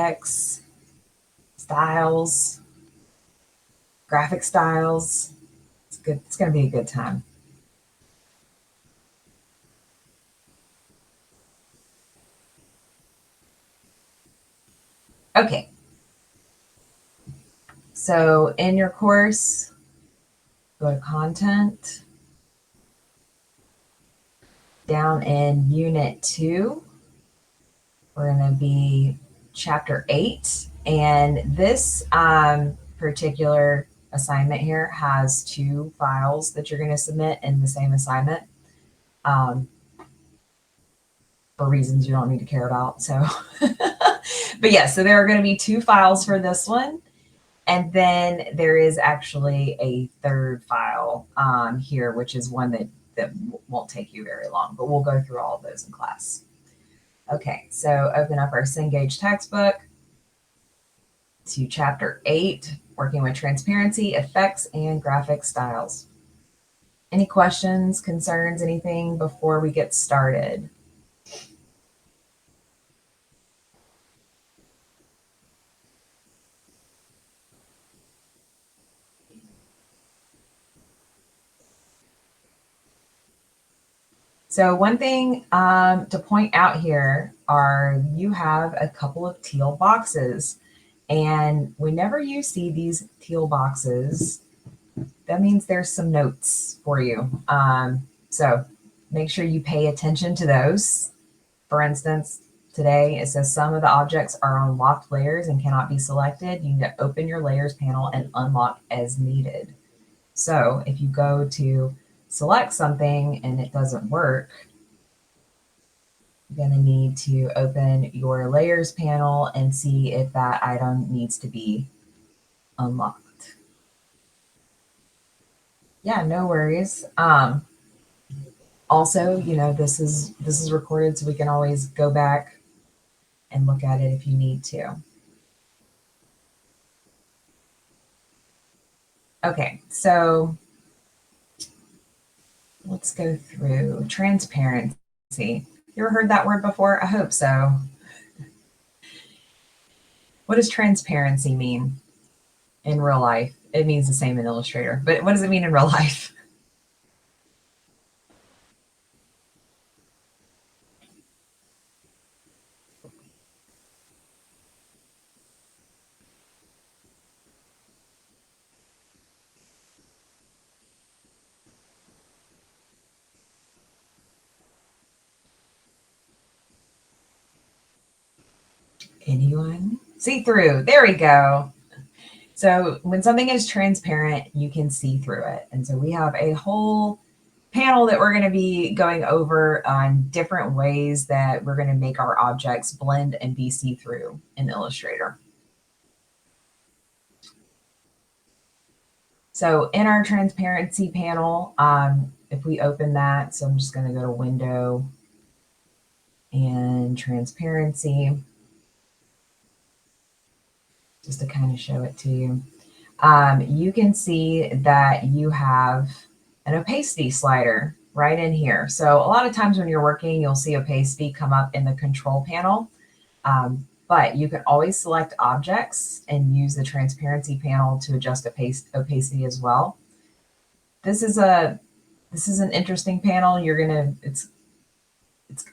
objects, styles, graphic styles. It's good. It's going to be a good time. Okay. So in your course, go to content. Down in unit 2, we're going to be chapter 8. And this particular assignment here has 2 files that you're going to submit in the same assignment for reasons you don't need to care about. So, but yeah, so there are going to be 2 files for this one. And then there is actually a third file here, which is one that won't take you very long, but we'll go through all of those in class. Okay, so open up our Cengage textbook to chapter 8, working with transparency, effects, and graphic styles. Any questions, concerns, anything before we get started? So one thing to point out here are you have a couple of teal boxes. And whenever you see these teal boxes, that means there's some notes for you. So make sure you pay attention to those. For instance, today it says some of the objects are on locked layers and cannot be selected. You need to open your layers panel and unlock as needed. So if you go to select something and it doesn't work, you're going to need to open your layers panel and see if that item needs to be unlocked. Yeah, no worries. Also, you know, this is recorded, so we can always go back and look at it if you need to. Okay, so let's go through transparency. You ever heard that word before? I hope so. What does transparency mean in real life? It means the same in Illustrator, but what does it mean in real life? Anyone? See through. There we go. So when something is transparent, you can see through it. And so we have a whole panel that we're going to be going over on different ways that we're going to make our objects blend and be see-through in Illustrator. So in our transparency panel, if we open that, so I'm just going to go to Window and Transparency, just to kind of show it to you. You can see that you have an opacity slider right in here. So a lot of times when you're working, you'll see opacity come up in the control panel. But you can always select objects and use the transparency panel to adjust opacity as well. This is an interesting panel. It's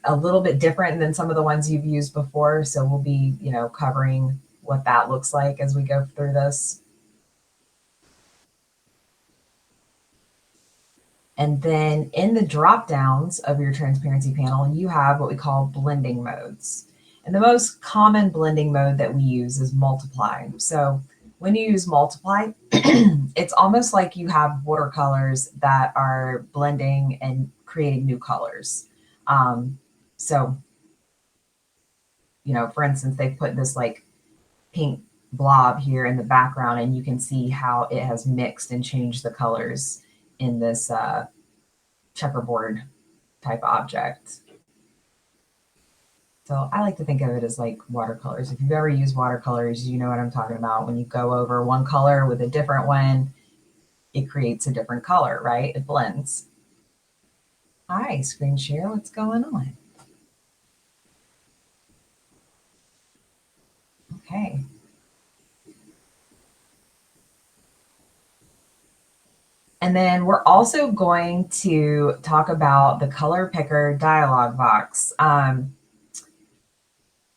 a little bit different than some of the ones you've used before. So we'll be, covering what that looks like as we go through this. And then in the drop downs of your transparency panel, you have what we call blending modes. And the most common blending mode that we use is multiply. So when you use multiply, it's almost like you have watercolors that are blending and creating new colors. So, for instance, they put this like pink blob here in the background, and you can see how it has mixed and changed the colors in this checkerboard type object. So I like to think of it as like watercolors. If you've ever used watercolors, you know what I'm talking about. When you go over one color with a different one, it creates a different color, right? It blends. Hi, screen share, what's going on? And then we're also going to talk about the color picker dialog box,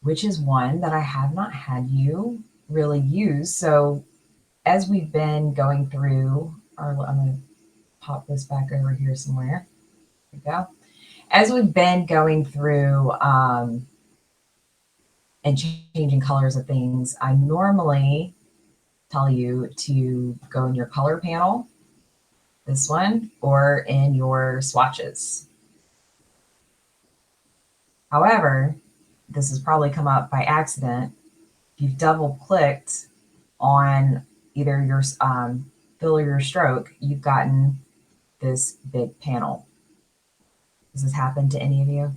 which is one that I have not had you really use. So as we've been going through our, I'm going to pop this back over here somewhere. There we go. As we've been going through and changing colors of things, I normally tell you to go in your color panel, this one, or in your swatches. However, this has probably come up by accident. If you've double clicked on either your fill or your stroke, you've gotten this big panel. Does this happen to any of you?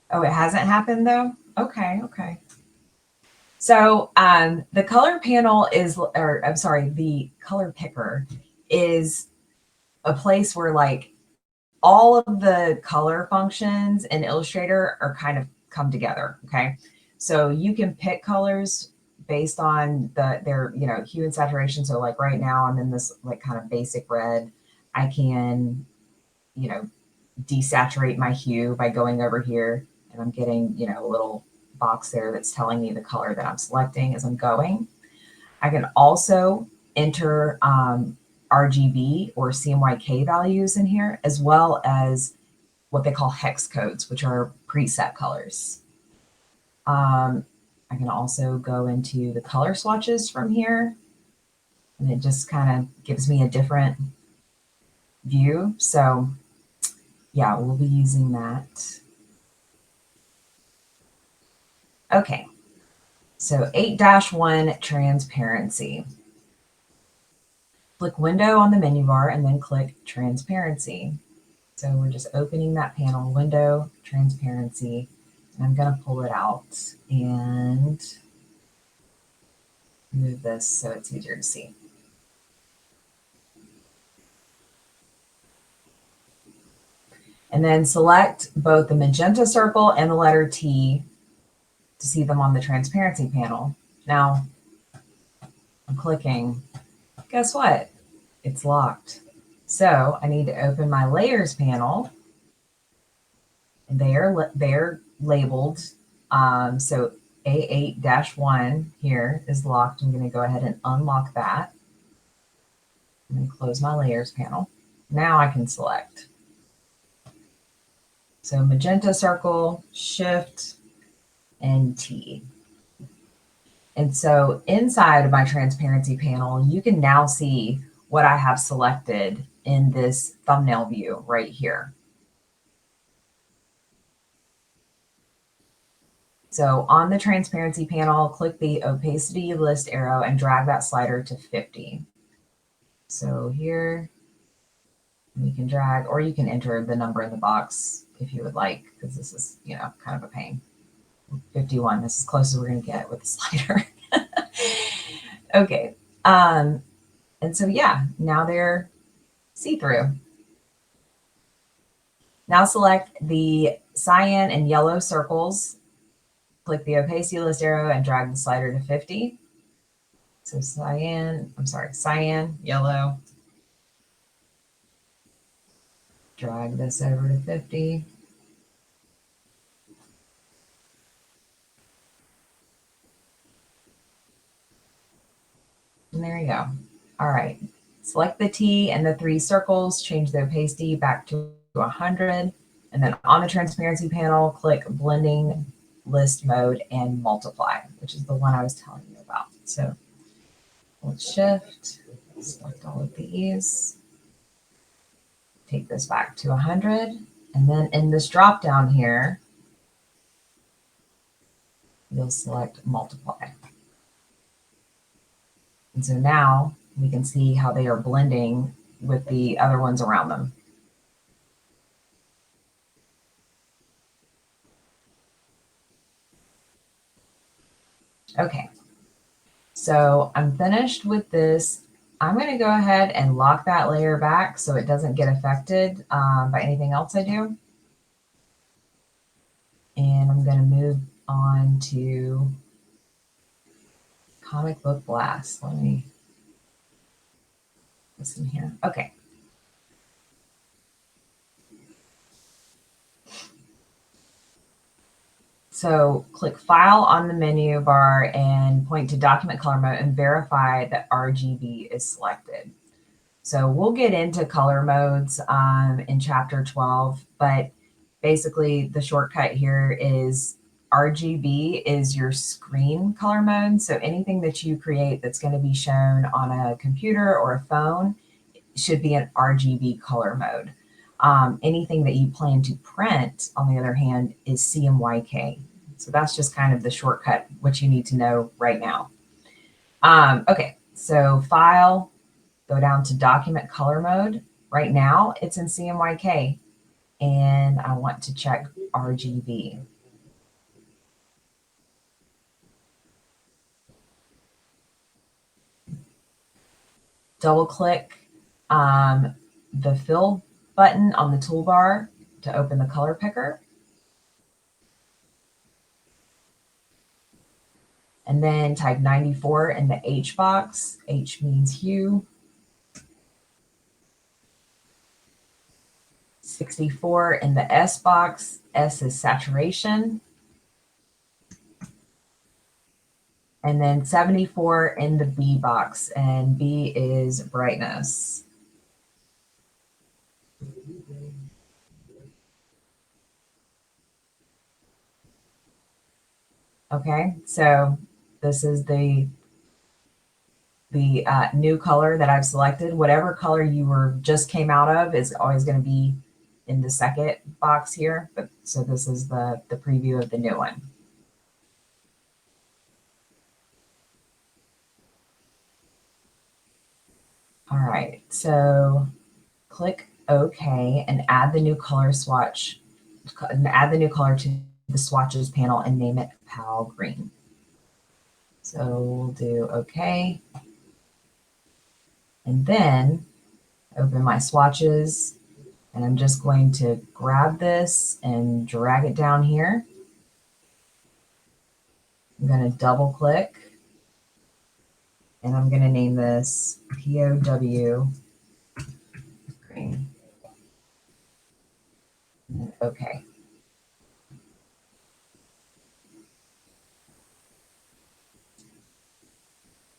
Oh, it hasn't happened though? Okay, okay. So the color panel is, or I'm sorry, the color picker is a place where like all of the color functions in Illustrator are kind of come together. Okay. So you can pick colors based on their, hue and saturation. So like right now I'm in this like kind of basic red. I can, desaturate my hue by going over here, and I'm getting, a little box there that's telling me the color that I'm selecting as I'm going. I can also enter RGB or CMYK values in here, as well as what they call hex codes, which are preset colors. I can also go into the color swatches from here, and it just kind of gives me a different view. So yeah, we'll be using that. Okay, so 8-1 transparency. Click window on the menu bar and then click transparency. So we're just opening that panel, window, transparency, and I'm going to pull it out and move this so it's easier to see. And then select both the magenta circle and the letter T to see them on the transparency panel. Now, I'm clicking. Guess what? It's locked. So I need to open my layers panel, and they are labeled. So A8-1 here is locked. I'm going to go ahead and unlock that. I'm going to close my layers panel. Now I can select. So magenta circle, shift, and T. And so inside of my transparency panel, you can now see what I have selected in this thumbnail view right here. So on the transparency panel, click the opacity list arrow and drag that slider to 50. So here we can drag, or you can enter the number in the box if you would like, because this is, kind of a pain. 51, this is as close as we're going to get with the slider. Okay. And so, yeah, now they're see-through. Now select the cyan and yellow circles. Click the opacity list arrow and drag the slider to 50. So cyan, yellow. Drag this over to 50. And there you go. All right. Select the T and the 3 circles, change the opacity back to 100. And then on the transparency panel, click blending list mode and multiply, which is the one I was telling you about. So let's shift, select all of these, take this back to 100. And then in this drop down here, you'll select multiply. And so now we can see how they are blending with the other ones around them. Okay, so I'm finished with this I'm going to go ahead and lock that layer back so it doesn't get affected by anything else I do. And I'm going to move on to Comic Book Blast. Let me listen here. Okay. So click File on the menu bar and point to Document Color Mode and verify that RGB is selected. So we'll get into color modes in Chapter 12, but basically the shortcut here is RGB is your screen color mode. So anything that you create that's going to be shown on a computer or a phone should be in RGB color mode. Anything that you plan to print, on the other hand, is CMYK. So that's just kind of the shortcut, what you need to know right now. Okay, so File, go down to Document Color Mode. Right now, it's in CMYK, and I want to check RGB. Double-click the Fill button on the toolbar to open the color picker. And then type 94 in the H box. H means hue. 64 in the S box. S is saturation. And then 74 in the B box, and B is brightness. Okay, so this is the new color that I've selected. Whatever color you were just came out of is always going to be in the second box here. But so this is the preview of the new one. All right, so click OK and add the new color swatch, add the new color to the swatches panel and name it Pal Green. So we'll do OK. And then open my swatches, and I'm just going to grab this and drag it down here. I'm going to double click, and I'm going to name this POW Green. Okay.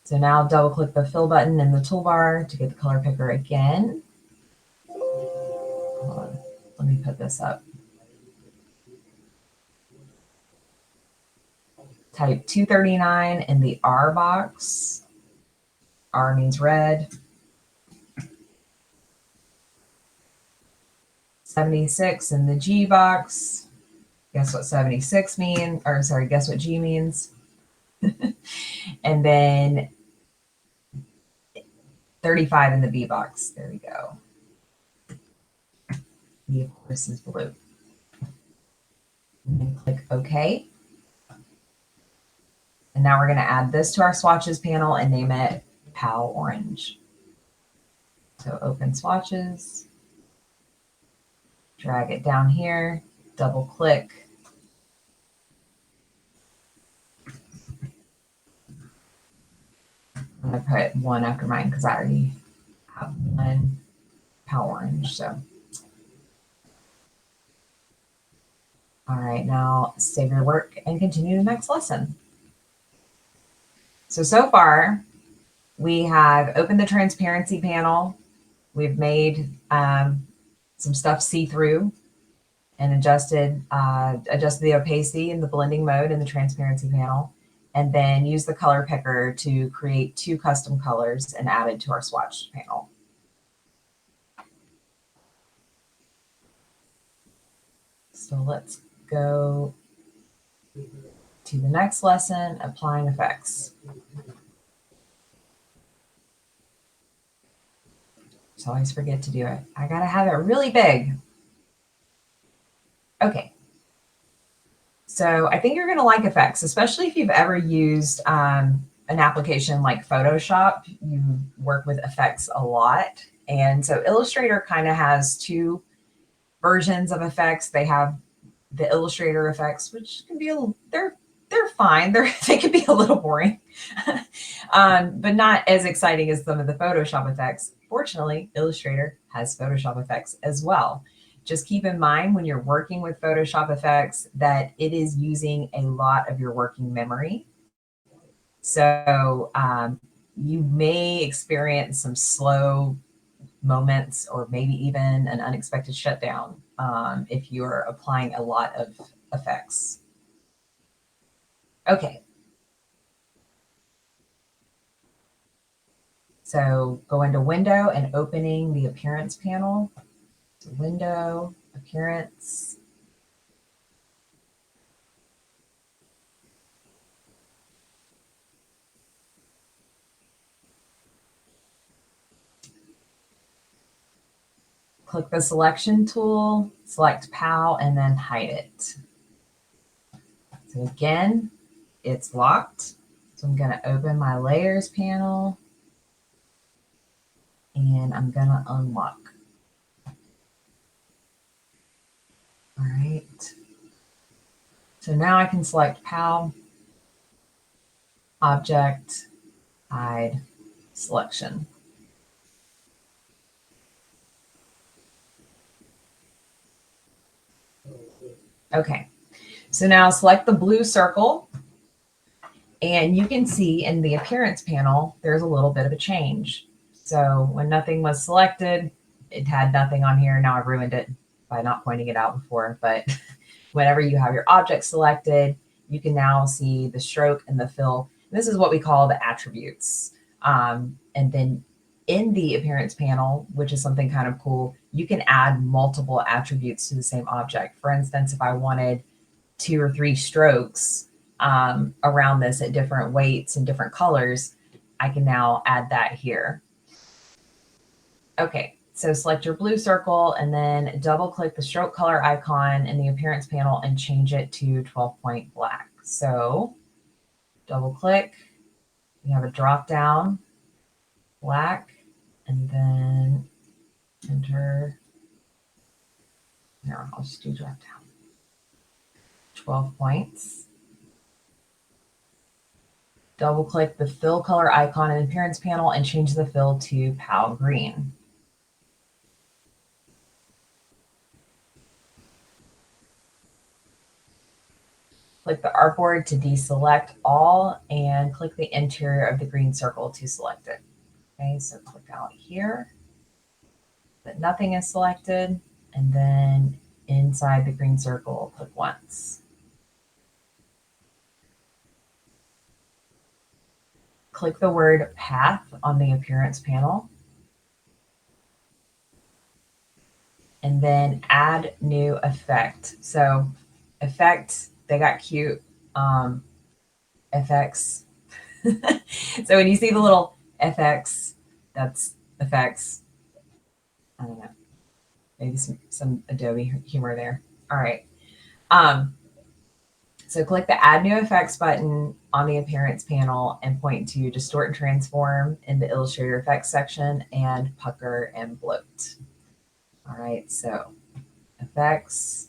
So now double click the fill button in the toolbar to get the color picker again. Hold on, let me put this up. Type 239 in the R box. R means red. 76 in the G box. Guess what 76 means, or sorry, guess what G means. And then 35 in the B box. There we go. B, of course, is blue. And then click OK. And now we're going to add this to our swatches panel and name it Pal Orange. So open swatches, drag it down here, double click. I'm going to put one after mine because I already have one Pal Orange. So, all right, now save your work and continue the next lesson. So far, we have opened the transparency panel. We've made some stuff see-through and adjusted the opacity and the blending mode in the transparency panel, and then use the color picker to create 2 custom colors and add it to our swatch panel. So let's go to the next lesson, applying effects. So I always forget to do it. I gotta have it really big. Okay. So I think you're gonna like effects, especially if you've ever used an application like Photoshop, you work with effects a lot. And so Illustrator kind of has two versions of effects. They have the Illustrator effects, which can be they're fine. They can be a little boring, but not as exciting as some of the Photoshop effects. Fortunately, Illustrator has Photoshop effects as well. Just keep in mind when you're working with Photoshop effects that it is using a lot of your working memory. So you may experience some slow moments or maybe even an unexpected shutdown if you're applying a lot of effects. Okay. So go into Window and opening the Appearance panel. So Window, Appearance. Click the Selection tool, select PAL, and then hide it. So again, it's locked. So I'm going to open my Layers panel, and I'm going to unlock. All right. So now I can select PAL, Object, Hide, Selection. Okay, so now select the blue circle, and you can see in the Appearance panel, there's a little bit of a change. So when nothing was selected, it had nothing on here. Now I've ruined it by not pointing it out before, but whenever you have your object selected, you can now see the stroke and the fill. This is what we call the attributes. And then in the Appearance panel, which is something kind of cool, you can add multiple attributes to the same object. For instance, if I wanted 2 or 3 strokes around this at different weights and different colors, I can now add that here. Okay, so select your blue circle and then double click the stroke color icon in the Appearance panel and change it to 12-point black. So double click, you have a drop down, black, and then enter, here, I'll just do drop down, 12 points. Double click the fill color icon in the Appearance panel and change the fill to PAL green. Click the artboard to deselect all and click the interior of the green circle to select it. Okay, so click out here, but nothing is selected, and then inside the green circle, click once. Click the word path on the Appearance panel, and then add new effect. So effect, they got cute effects. So when you see the little FX, that's effects. I don't know, maybe some Adobe humor there. All right. So click the Add New Effects button on the Appearance panel and point to Distort and Transform in the Illustrator Effects section and Pucker and Bloat. All right, so Effects,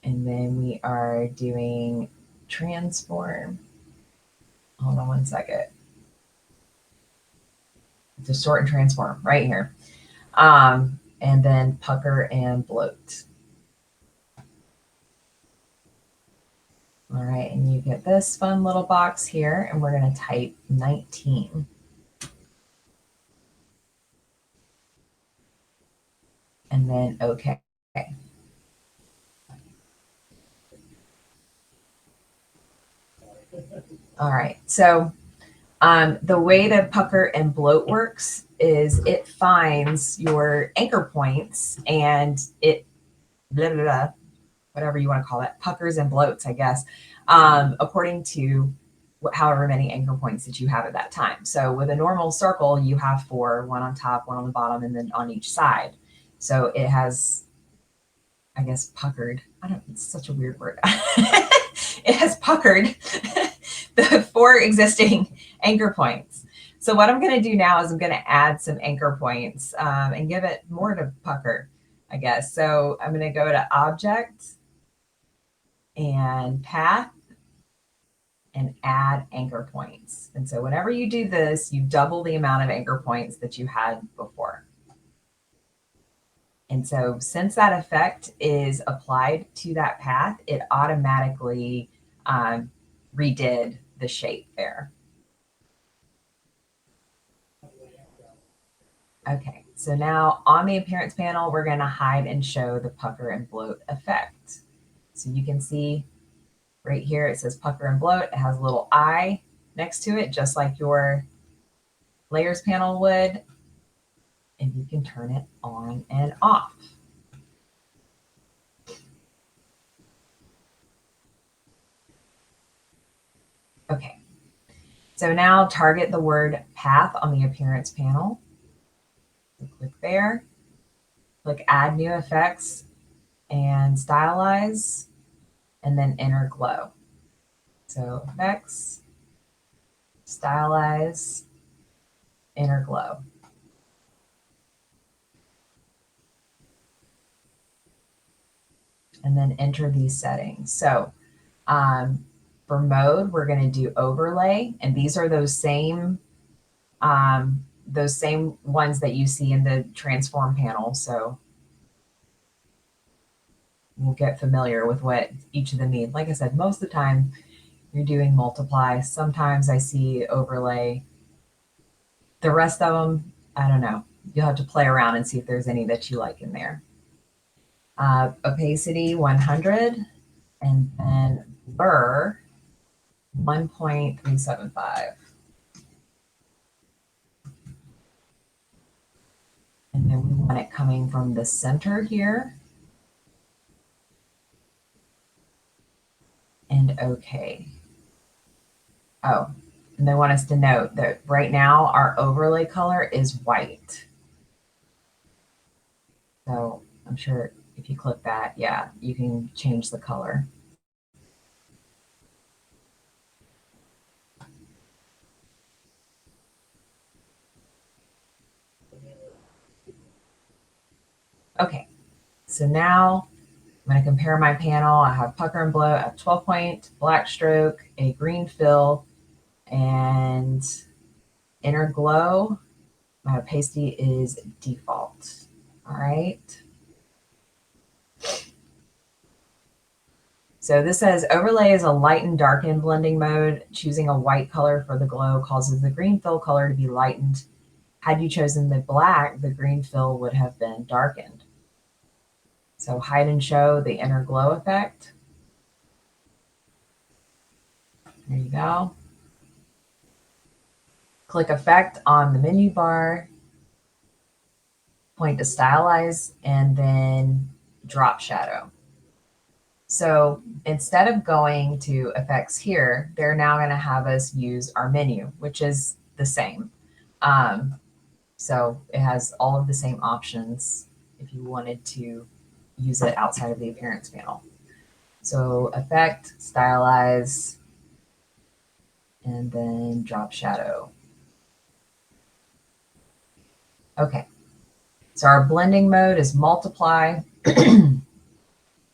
and then we are doing Transform. Hold on one second. Distort and Transform right here. And then Pucker and Bloat. All right, and you get this fun little box here, and we're going to type 19. And then OK. All right, so the way that Pucker and Bloat works is it finds your anchor points and it, blah, blah, blah, whatever you want to call it, puckers and bloats, I guess, according to however many anchor points that you have at that time. So with a normal circle, you have 4, one on top, one on the bottom, and then on each side. So it has, I guess, puckered. I don't, it's such a weird word. It has puckered the 4 existing anchor points. So what I'm going to do now is I'm going to add some anchor points and give it more to pucker, I guess. So I'm going to go to Object and Path and add anchor points. And so whenever you do this, you double the amount of anchor points that you had before. And so since that effect is applied to that path, it automatically redid the shape there. Okay, so now on the appearance panel, we're going to hide and show the pucker and bloat effect. So you can see right here, it says pucker and bloat. It has a little eye next to it, just like your layers panel would. And you can turn it on and off. Okay, so now target the word path on the appearance panel. So click there, click add new effects and stylize, and then enter glow. So effects, stylize, enter glow. And then enter these settings. So for mode, we're going to do overlay, and these are those same ones that you see in the transform panel. So we'll get familiar with what each of them mean. Like I said, most of the time you're doing multiply. Sometimes I see overlay. The rest of them, I don't know. You'll have to play around and see if there's any that you like in there. Opacity 100, and then blur 1.375. And then we want it coming from the center here. And OK. Oh, and they want us to note that right now our overlay color is white. So I'm sure if you click that, yeah, you can change the color. Okay, so now I'm going to compare my panel. I have pucker and bloat, I have 12 point, black stroke, a green fill, and inner glow. My opacity is default. All right. So this says overlay is a lighten darken blending mode. Choosing a white color for the glow causes the green fill color to be lightened. Had you chosen the black, the green fill would have been darkened. So hide and show the inner glow effect. There you go. Click effect on the menu bar, point to stylize, and then drop shadow. So instead of going to effects here, they're now going to have us use our menu, which is the same. So it has all of the same options if you wanted to use it outside of the appearance panel. So effect, stylize, and then drop shadow. Okay, so our blending mode is multiply.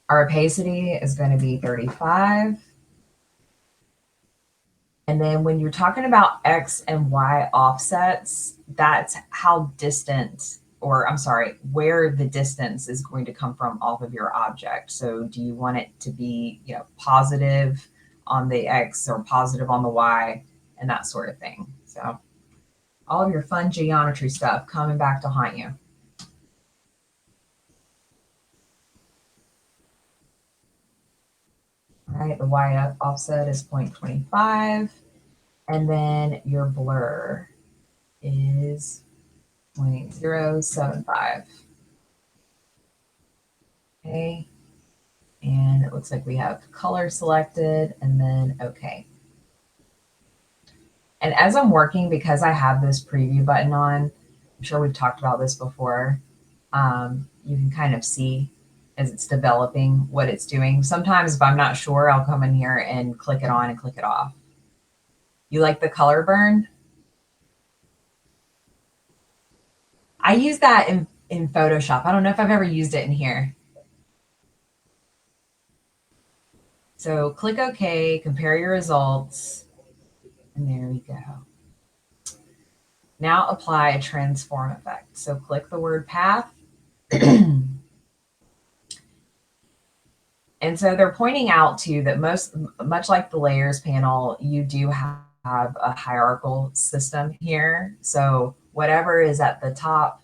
Our opacity is going to be 35. And then when you're talking about X and Y offsets, that's how distant, or I'm sorry, where the distance is going to come from off of your object. So do you want it to be, positive on the X or positive on the Y and that sort of thing. So all of your fun geometry stuff coming back to haunt you. All right, the Y offset is 0.25. And then your blur is 0.075. Okay. And it looks like we have color selected and then OK. And as I'm working, because I have this preview button on, I'm sure we've talked about this before, you can kind of see as it's developing what it's doing. Sometimes if I'm not sure, I'll come in here and click it on and click it off. You like the color burn? I use that in Photoshop. I don't know if I've ever used it in here. So click OK, compare your results, and there we go. Now apply a transform effect. So click the word path. And so they're pointing out too that much like the layers panel, you do have a hierarchical system here. So whatever is at the top,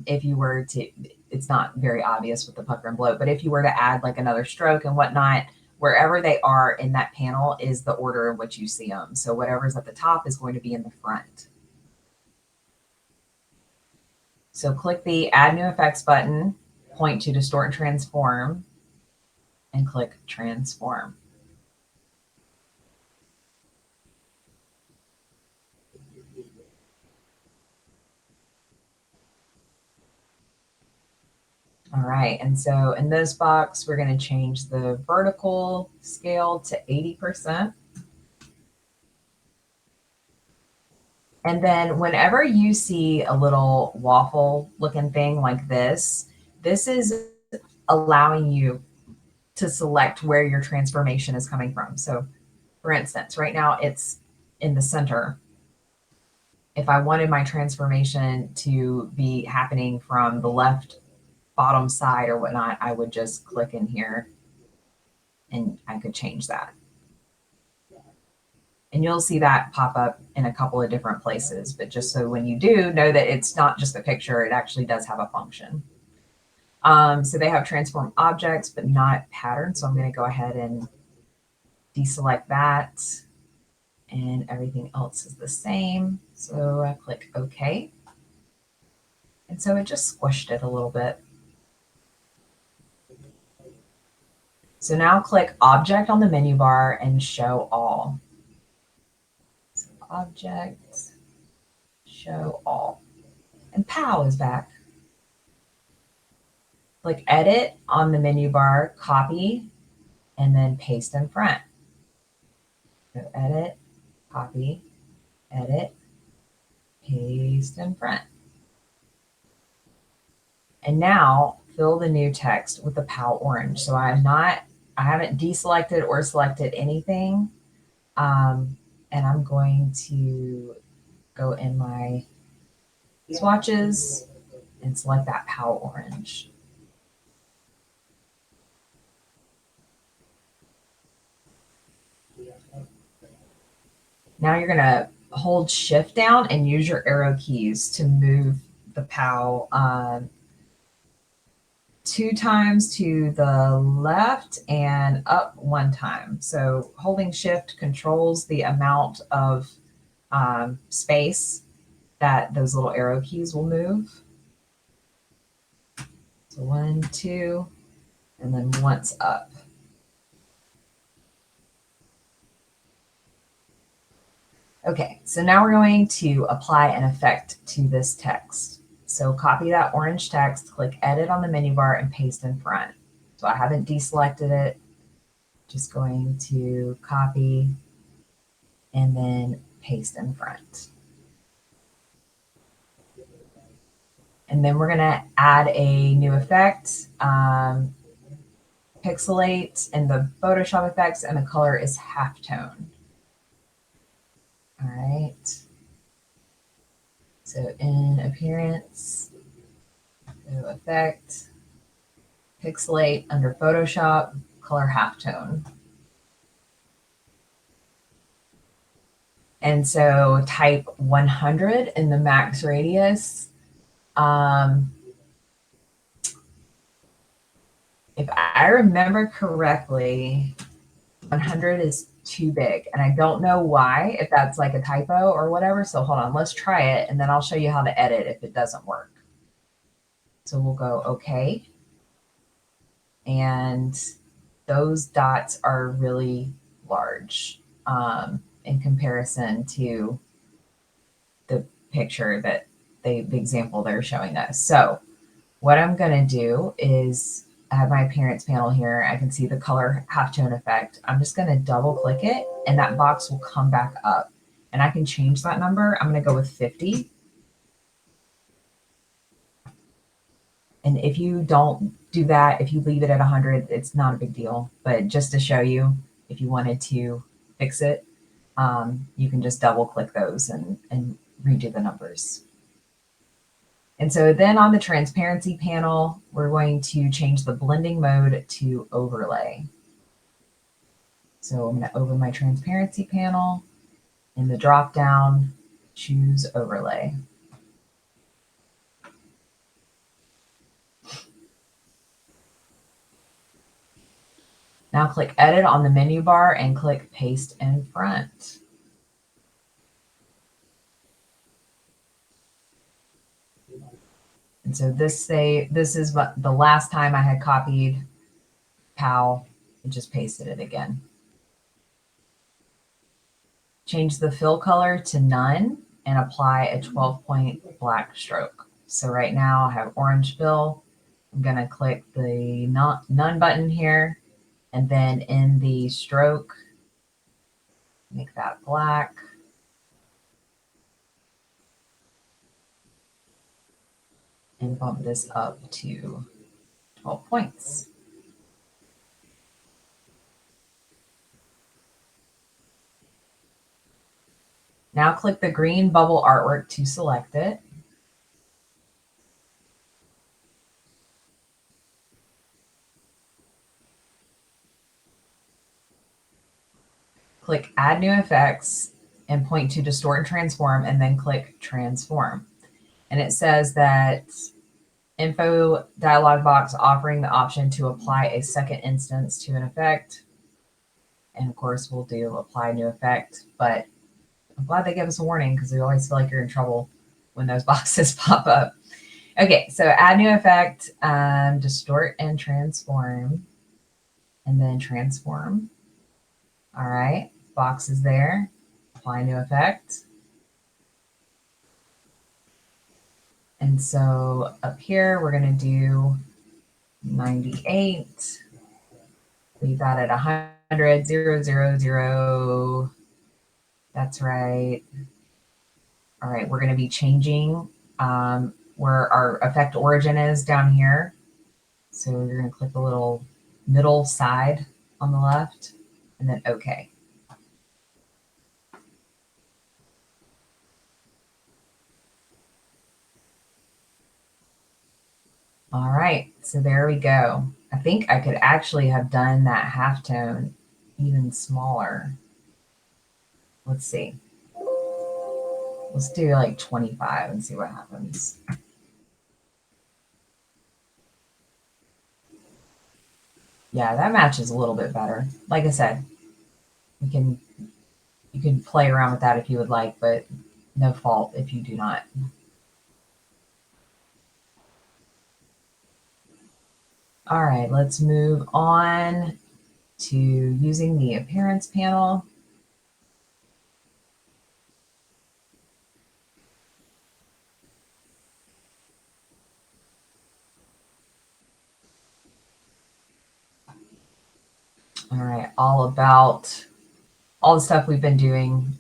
if you were to, it's not very obvious with the pucker and bloat, but if you were to add like another stroke and whatnot, wherever they are in that panel is the order in which you see them. So whatever's at the top is going to be in the front. So click the Add New Effects button, point to Distort and Transform, and click Transform. All right, and so in this box, we're going to change the vertical scale to 80%. And then whenever you see a little waffle looking thing like this is allowing you to select where your transformation is coming from. So for instance, right now it's in the center. If I wanted my transformation to be happening from the left bottom side or whatnot, I would just click in here and I could change that. And you'll see that pop up in a couple of different places, but just so when you do, know that it's not just a picture, it actually does have a function. So they have transform objects, but not patterns. So I'm going to go ahead and deselect that, and everything else is the same. So I click OK. And so it just squished it a little bit. So now click Object on the menu bar and Show All. So Object, Show All. And POW is back. Click Edit on the menu bar, copy, and then paste in front. So Edit, copy, edit, paste in front. And now fill the new text with the POW orange. So I haven't deselected or selected anything. And I'm going to go in my swatches and select that POW orange. Now you're going to hold Shift down and use your arrow keys to move the POW 2 times to the left and up 1 time. So holding Shift controls the amount of space that those little arrow keys will move. So 1, 2, and then once up. Okay, so now we're going to apply an effect to this text. So copy that orange text, click Edit on the menu bar, and paste in front. So I haven't deselected it. Just going to copy and then paste in front. And then we're going to add a new effect, pixelate, and the Photoshop effects, and the color is halftone. All right. So in appearance, go effect, pixelate under Photoshop, color halftone. And so type 100 in the max radius. If I remember correctly, 100 is too big, and I don't know why, if that's like a typo or whatever. So hold on, let's try it, and then I'll show you how to edit if it doesn't work. So we'll go OK. And those dots are really large in comparison to the picture that the example they're showing us. So what I'm going to do is have my appearance panel here. I can see the color halftone effect. I'm just going to double click it and that box will come back up. And I can change that number. I'm going to go with 50. And if you don't do that, if you leave it at 100, it's not a big deal. But just to show you, if you wanted to fix it, you can just double click those and redo the numbers. And so then on the transparency panel, we're going to change the blending mode to overlay. So I'm going to open my transparency panel. In the drop down, choose overlay. Now click edit on the menu bar and click paste in front. And so this is what the last time I had copied POW and just pasted it again. Change the fill color to none and apply a 12-point black stroke. So right now I have orange fill. I'm going to click the none button here, and then in the stroke, make that black. And bump this up to 12 points. Now click the green bubble artwork to select it. Click Add New Effects and point to Distort and Transform, and then click Transform. And it says that info dialog box offering the option to apply a second instance to an effect. And of course, we'll do Apply New Effect, but I'm glad they give us a warning because we always feel like you're in trouble when those boxes pop up. Okay, so Add New Effect, Distort and Transform, and then Transform. All right, box is there. Apply New Effect. And so up here, we're going to do 98. Leave that at 100, 0, 0, 0. That's right. All right, we're going to be changing where our effect origin is down here. So you're going to click the little middle side on the left and then OK. All right, so there we go. I think I could actually have done that halftone even smaller. Let's see. Let's do like 25 and see what happens. Yeah, that matches a little bit better. Like I said, you can play around with that if you would like, but no fault if you do not. All right, let's move on to using the appearance panel. All right, all about all the stuff we've been doing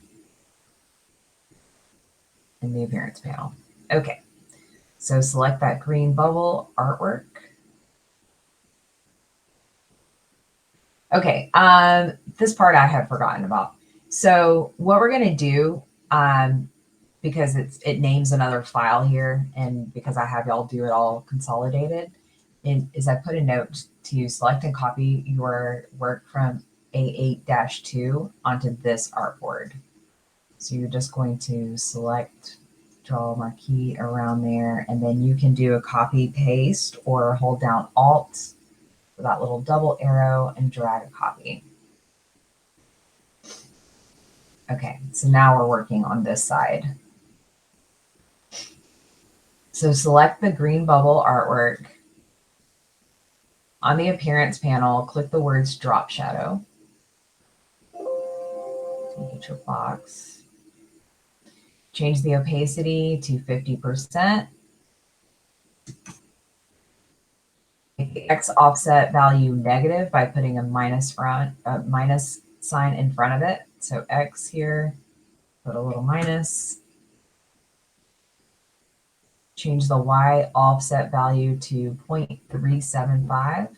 in the appearance panel. Okay, so select that green bubble artwork. Okay, this part I have forgotten about. So what we're going to do, because it names another file here, and because I have y'all do it all consolidated, is I put a note to select and copy your work from A8-2 onto this artboard. So you're just going to select, draw a marquee around there, and then you can do a copy paste or hold down Alt with that little double arrow and drag a copy. Okay, so now we're working on this side. So select the green bubble artwork. On the appearance panel, click the words drop shadow. So get your box. Change the opacity to 50%. Make the X offset value negative by putting a minus sign in front of it. So X here, put a little minus. Change the Y offset value to 0.375.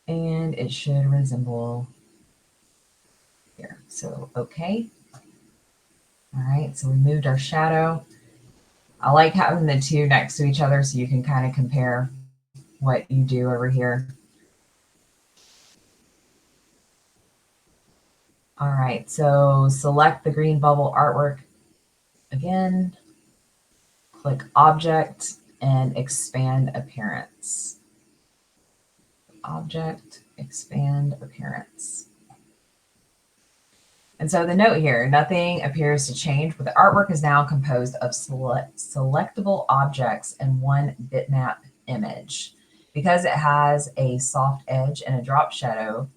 And it should resemble here. So, okay. All right, so we moved our shadow. I like having the two next to each other so you can kind of compare what you do over here. All right, so select the green bubble artwork again, click Object and Expand Appearance. Object, Expand Appearance. And so the note here, nothing appears to change, but the artwork is now composed of selectable objects in one bitmap image. Because it has a soft edge and a drop shadow,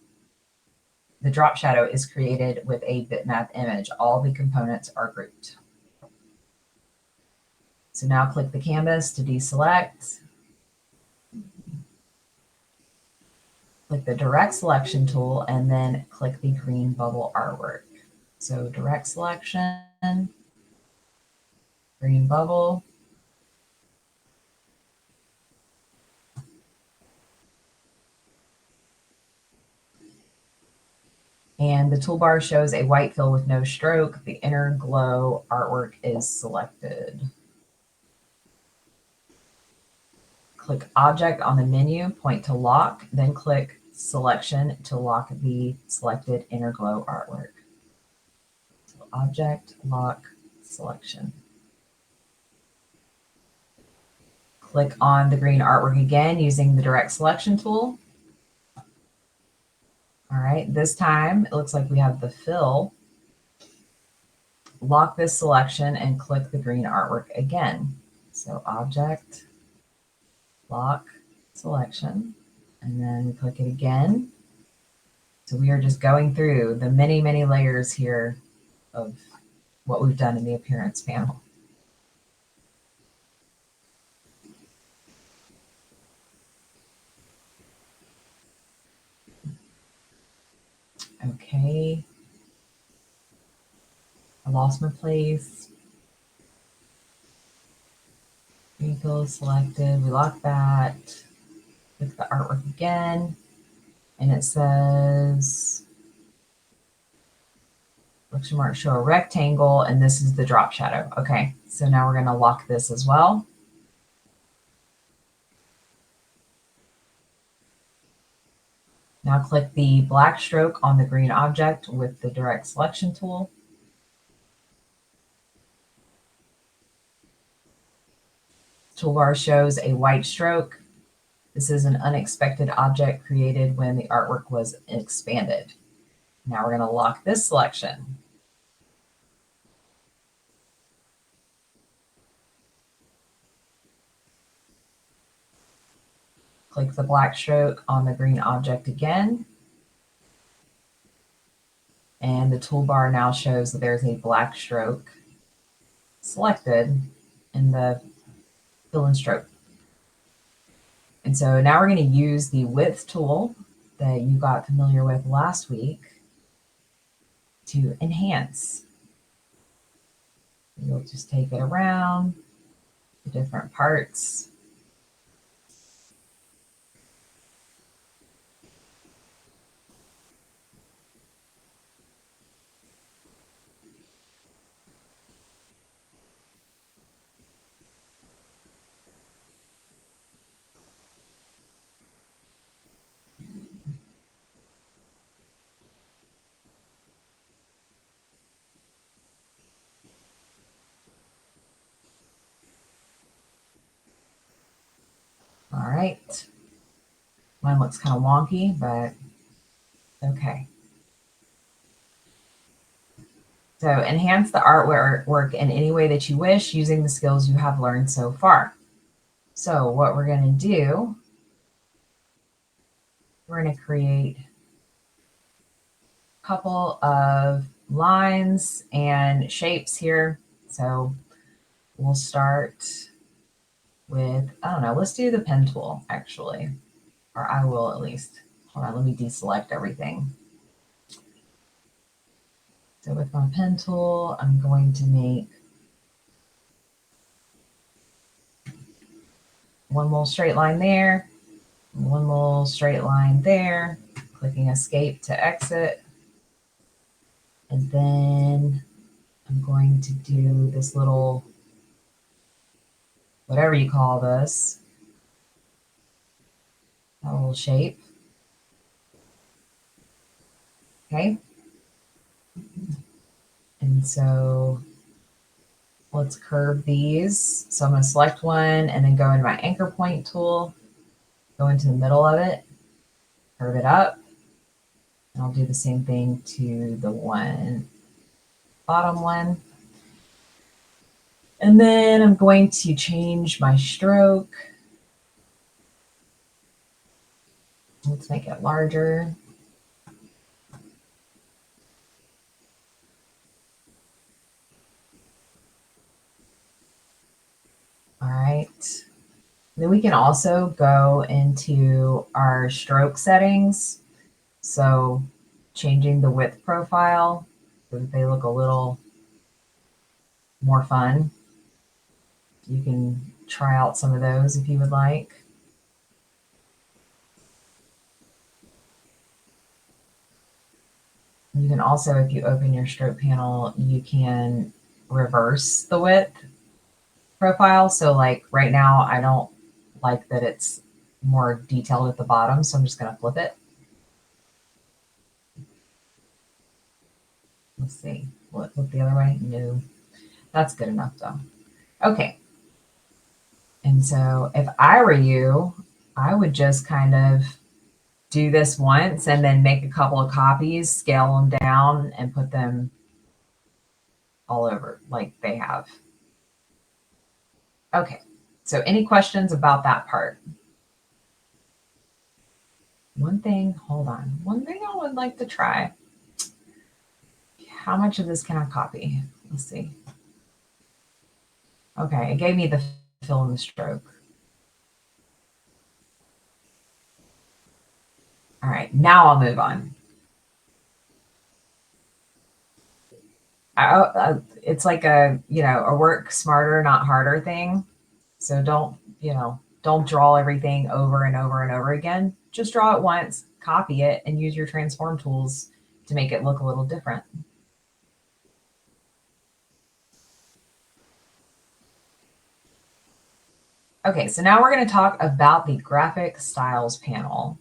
the drop shadow is created with a bitmap image. All the components are grouped. So now click the canvas to deselect. Click the direct selection tool and then click the green bubble artwork. So direct selection, green bubble. And the toolbar shows a white fill with no stroke. The inner glow artwork is selected. Click Object on the menu, point to lock, then click Selection to lock the selected inner glow artwork. So Object, Lock, Selection. Click on the green artwork again using the direct selection tool. All right, this time it looks like we have the fill. Lock this selection and click the green artwork again. So Object, Lock, Selection, and then we click it again. So we are just going through the many, many layers here of what we've done in the appearance panel. Okay. I lost my place. Vehicle selected. We lock that. Click the artwork again. And it says, question mark, show a rectangle. And this is the drop shadow. Okay. So now we're going to lock this as well. Now click the black stroke on the green object with the direct selection tool. Toolbar shows a white stroke. This is an unexpected object created when the artwork was expanded. Now we're going to lock this selection. Click the black stroke on the green object again. And the toolbar now shows that there's a black stroke selected in the fill and stroke. And so now we're going to use the width tool that you got familiar with last week to enhance. You'll just take it around the different parts. All right. Mine looks kind of wonky, but okay. So enhance the artwork in any way that you wish using the skills you have learned so far. So what we're going to do, we're going to create a couple of lines and shapes here. So we'll start with, I don't know, let's do the pen tool actually, or I will at least. Hold on, let me deselect everything. So with my pen tool, I'm going to make one little straight line there, one little straight line there, clicking escape to exit. And then I'm going to do this little, whatever you call this, that little shape. Okay. And so let's curve these. So I'm going to select one and then go into my anchor point tool, go into the middle of it, curve it up. And I'll do the same thing to the one, bottom one. And then I'm going to change my stroke. Let's make it larger. All right. Then we can also go into our stroke settings. So changing the width profile so that they look a little more fun. You can try out some of those if you would like. You can also, if you open your stroke panel, you can reverse the width profile. So like right now, I don't like that it's more detailed at the bottom, so I'm just going to flip it. Let's see. Will it flip the other way? No. That's good enough though. Okay. And so if I were you, I would just kind of do this once and then make a couple of copies, scale them down, and put them all over like they have. Okay, so any questions about that part? One thing, hold on. One thing I would like to try. How much of this can I copy? Let's see. Okay, it gave me the fill in the stroke. All right, now I'll move on. It's like a, a work smarter, not harder thing. So don't draw everything over and over and over again. Just draw it once, copy it, and use your transform tools to make it look a little different. Okay, so now we're going to talk about the graphic styles panel.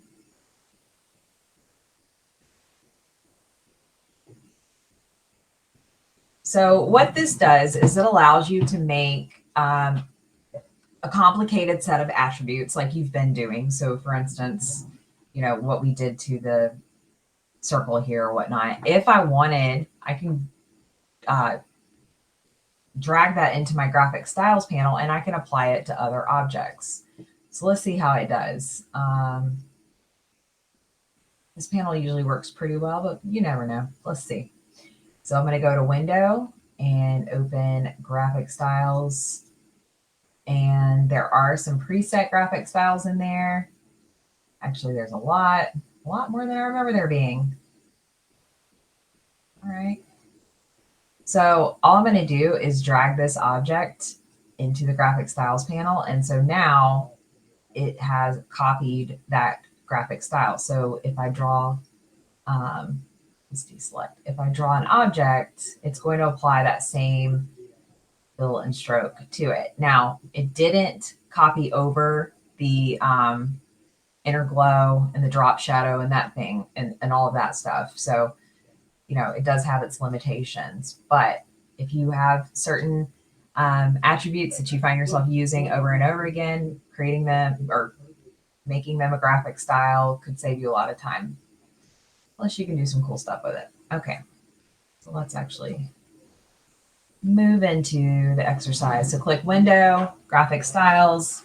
So what this does is it allows you to make a complicated set of attributes like you've been doing. So for instance, what we did to the circle here or whatnot. If I wanted, I can drag that into my graphic styles panel and I can apply it to other objects. So let's see how it does. This panel usually works pretty well, but you never know. Let's see. So I'm going to go to Window and open Graphic Styles. And there are some preset graphic styles in there. Actually, there's a lot more than I remember there being. All right. So all I'm going to do is drag this object into the graphic styles panel. And so now it has copied that graphic style. So if I draw, let's deselect. If I draw an object, it's going to apply that same fill and stroke to it. Now, it didn't copy over the inner glow and the drop shadow and that thing and all of that stuff. So, it does have its limitations. But if you have certain attributes that you find yourself using over and over again, creating them or making them a graphic style could save you a lot of time. Plus, you can do some cool stuff with it. Okay, so let's actually move into the exercise. So click Window, Graphic Styles,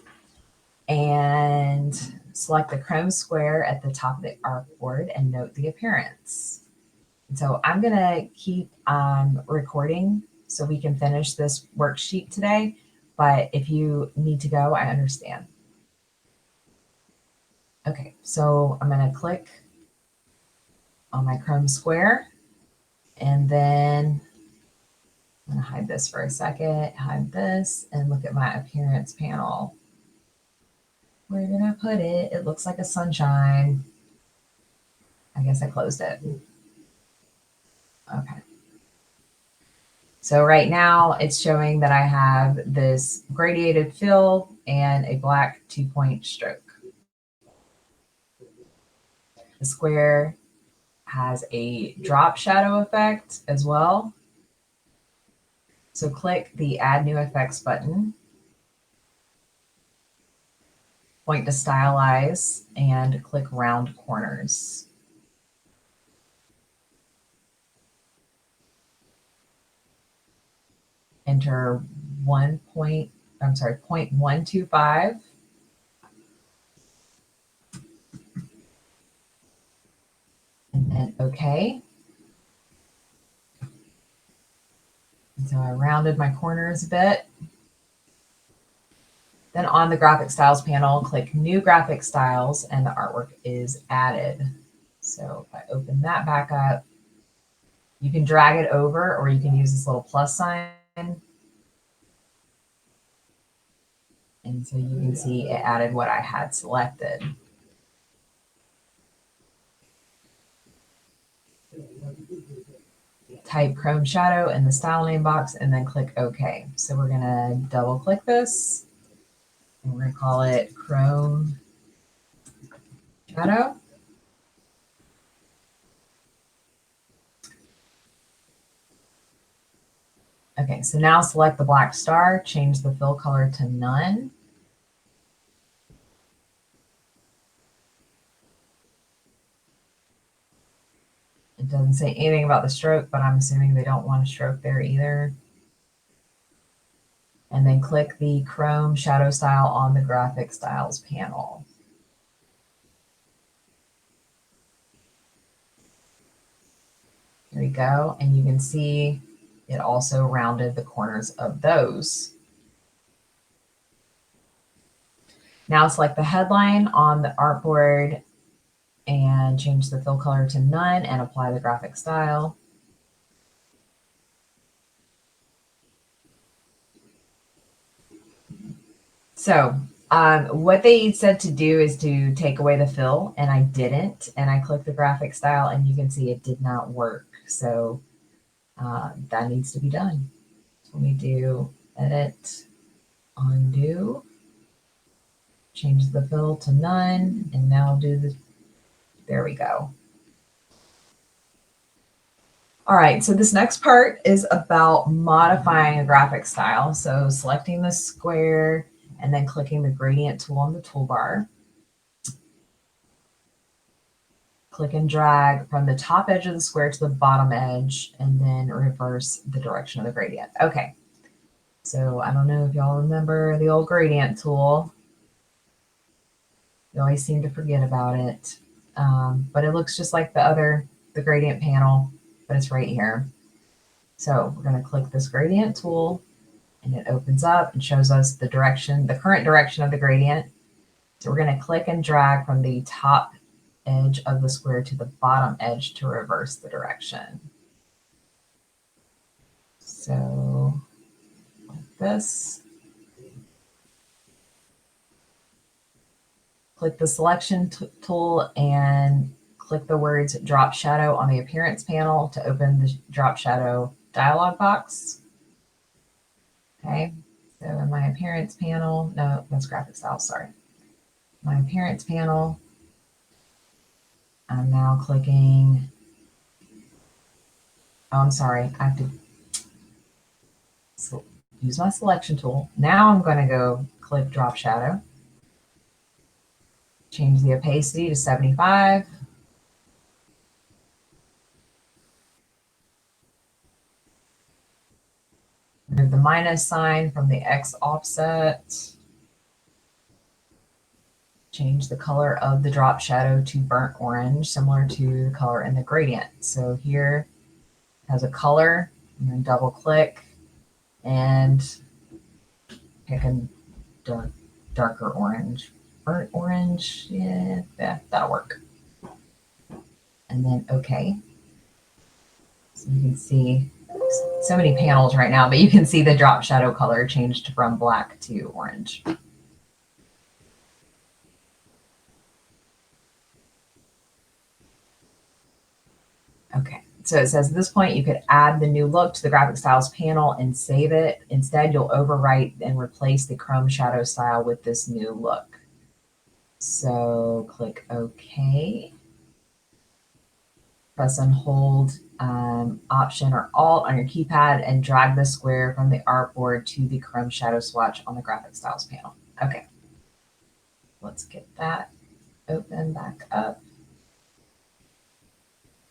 and select the chrome square at the top of the artboard and note the appearance. So I'm going to keep recording so we can finish this worksheet today. But if you need to go, I understand. Okay, so I'm going to click on my Chrome square, and then I'm going to hide this for a second, hide this, and look at my appearance panel. Where did I put it? It looks like a sunshine. I guess I closed it. Okay. So right now it's showing that I have this gradiated fill and a black 2-point stroke. The square has a drop shadow effect as well. So click the Add New Effects button, point to Stylize, and click Round Corners. Enter 0.125. And then OK. So I rounded my corners a bit. Then on the graphic styles panel, click New Graphic Styles, and the artwork is added. So if I open that back up, you can drag it over, or you can use this little plus sign. And so you can see it added what I had selected. Type Chrome Shadow in the style name box and then click OK. So we're going to double click this, and we're going to call it Chrome Shadow. Okay, so now select the black star, change the fill color to none. It doesn't say anything about the stroke, but I'm assuming they don't want a stroke there either. And then click the Chrome Shadow Style on the Graphic Styles panel. Here we go, and you can see it also rounded the corners of those. Now select the headline on the artboard and change the fill color to none and apply the graphic style. So what they said to do is to take away the fill, and I didn't. And I clicked the graphic style, and you can see it did not work. So that needs to be done. So let me do edit, undo, change the fill to none, and now do the, there we go. All right, so this next part is about modifying a graphic style. So selecting the square and then clicking the gradient tool on the toolbar. Click and drag from the top edge of the square to the bottom edge, and then reverse the direction of the gradient. Okay, so I don't know if y'all remember the old gradient tool. You always seem to forget about it, but it looks just like the gradient panel, but it's right here. So we're going to click this gradient tool, and it opens up and shows us the direction, the current direction of the gradient. So we're going to click and drag from the top edge of the square to the bottom edge to reverse the direction. So like this. Click the selection tool and click the words drop shadow on the appearance panel to open the drop shadow dialog box. Okay, so in my appearance panel, no, that's graphic style, sorry. My appearance panel, I'm now clicking, oh, I'm sorry, I have to use my selection tool. Now I'm going to go click drop shadow, change the opacity to 75. Remove the minus sign from the X offset. change the color of the drop shadow to burnt orange, similar to the color in the gradient. So here it has a color. I'm going to double click and pick a darker orange. Burnt orange, yeah, that'll work. And then okay. So you can see so many panels right now, but you can see the drop shadow color changed from black to orange. Okay, so it says at this point you could add the new look to the graphic styles panel and save it. Instead, you'll overwrite and replace the chrome shadow style with this new look. So click OK. Press and hold Option or Alt on your keypad and drag the square from the artboard to the chrome shadow swatch on the graphic styles panel. Okay, let's get that open back up.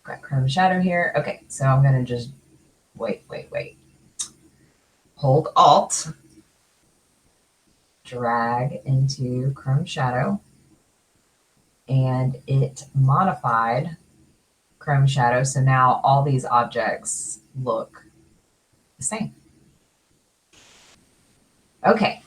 Got chrome shadow here. Okay, so I'm going to just wait. Hold Alt, drag into chrome shadow, and it modified chrome shadow. So now all these objects look the same. Okay,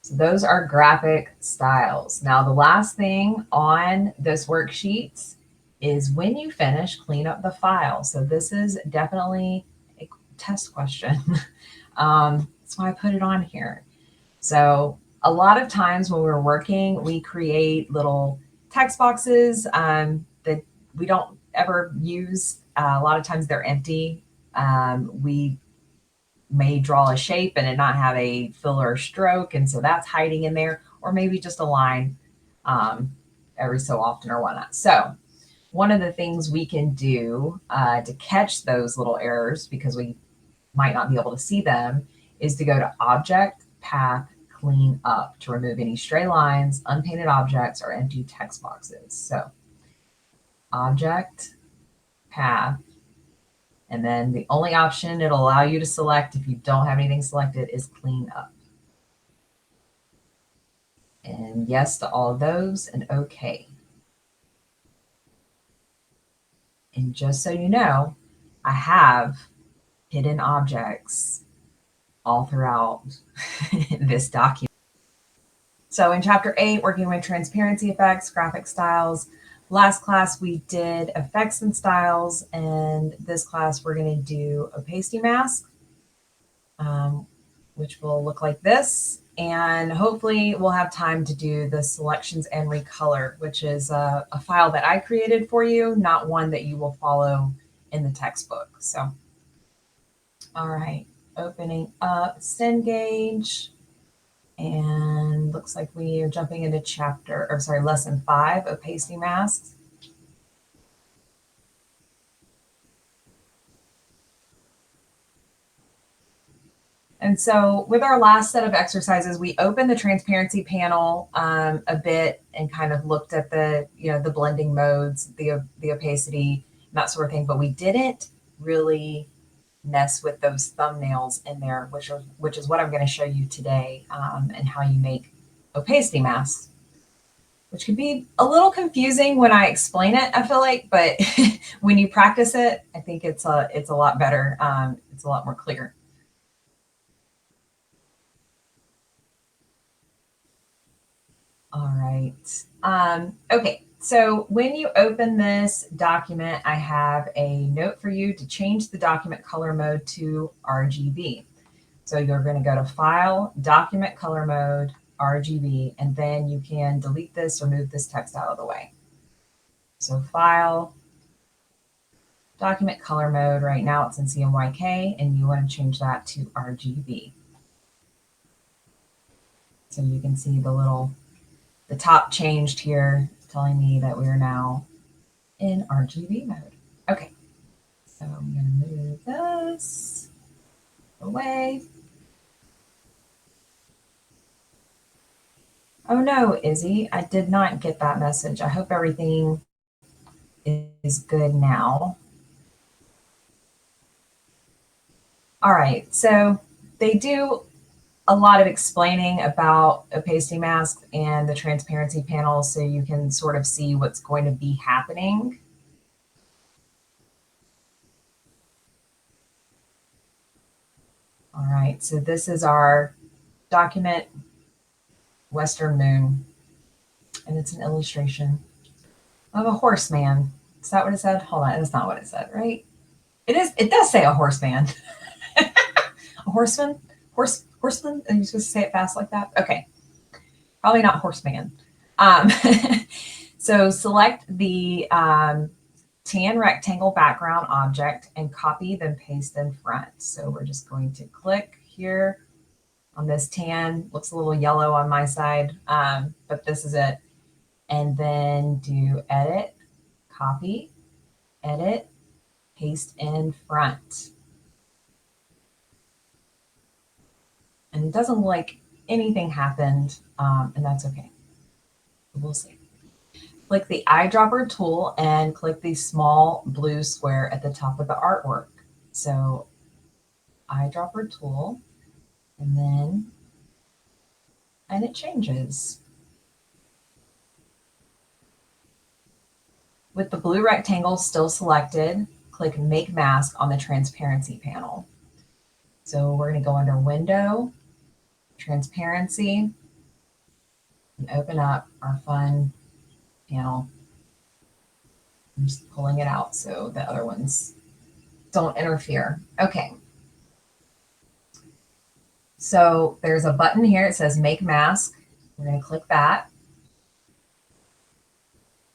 so those are graphic styles. Now the last thing on this worksheet is when you finish, clean up the file. So this is definitely a test question. That's why I put it on here. So a lot of times when we're working, we create little text boxes that we don't ever use. A lot of times they're empty. We may draw a shape and it not have a fill or stroke, and so that's hiding in there, or maybe just a line every so often or whatnot. So one of the things we can do to catch those little errors, because we might not be able to see them, is to go to Object, Path, Clean Up to remove any stray lines, unpainted objects, or empty text boxes. So Object, Path, and then the only option it'll allow you to select if you don't have anything selected is Clean Up. And yes to all of those, and OK. And just so you know, I have hidden objects all throughout this document. So in chapter 8, working with transparency effects, graphic styles. Last class we did effects and styles, and this class we're going to do opacity mask, which will look like this. And hopefully we'll have time to do the selections and recolor, which is a file that I created for you, not one that you will follow in the textbook. So, all right, opening up Cengage. And looks like we are jumping into lesson 5, opacity masks. And so with our last set of exercises, we opened the transparency panel a bit and kind of looked at the blending modes, the opacity, that sort of thing. But we didn't really mess with those thumbnails in there, which is what I'm going to show you today, and how you make opacity masks, which can be a little confusing when I explain it, I feel like, but when you practice it, I think it's a lot better. It's a lot more clear. All right. Okay. So when you open this document, I have a note for you to change the document color mode to RGB. So you're going to go to File, Document Color Mode, RGB, and then you can delete this or move this text out of the way. So File, Document Color Mode, right now it's in CMYK, and you want to change that to RGB. So you can see the top changed here, telling me that we are now in RGB mode. Okay, so I'm going to move this away. Oh no, Izzy, I did not get that message. I hope everything is good now. All right, so they do a lot of explaining about opacity mask and the transparency panel so you can sort of see what's going to be happening. All right, so this is our document, Western Moon, and it's an illustration of a horseman. Is that what it said? Hold on, that's not what it said, right? It is. It does say a horseman. A horseman? Horseman? Are you supposed to say it fast like that? Okay. Probably not horseman. Um, so select the tan rectangle background object and copy, then paste in front. So we're just going to click here on this tan. Looks a little yellow on my side, but this is it. And then do edit, copy, edit, paste in front. And it doesn't look like anything happened, and that's okay. We'll see. Click the eyedropper tool and click the small blue square at the top of the artwork. So eyedropper tool, and it changes. With the blue rectangle still selected, click Make Mask on the transparency panel. So we're going to go under Window, Transparency, and open up our fun panel. I'm just pulling it out so the other ones don't interfere. Okay. So there's a button here. It says Make Mask. We're going to click that.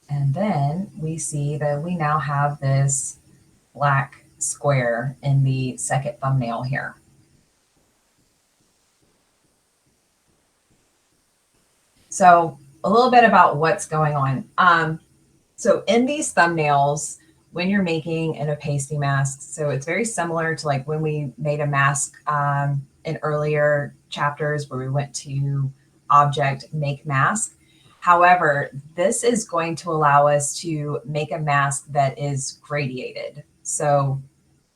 And then we see that we now have this black square in the second thumbnail here. So a little bit about what's going on. So in these thumbnails, when you're making an opacity mask, so it's very similar to like when we made a mask in earlier chapters where we went to Object, Make Mask. However, this is going to allow us to make a mask that is gradiated. So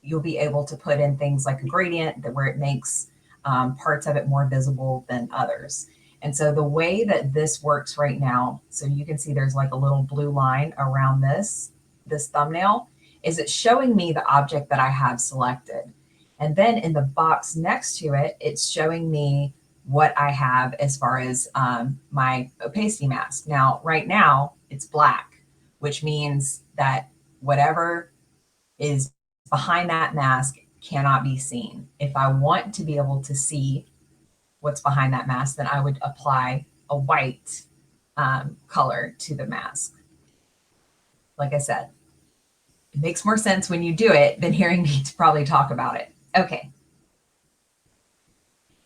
you'll be able to put in things like a gradient that where it makes parts of it more visible than others. And so the way that this works right now, so you can see there's like a little blue line around this thumbnail, is it's showing me the object that I have selected. And then in the box next to it, it's showing me what I have as far as my opacity mask. Now, right now, it's black, which means that whatever is behind that mask cannot be seen. If I want to be able to see what's behind that mask, then I would apply a white color to the mask. Like I said, it makes more sense when you do it than hearing me probably talk about it. Okay.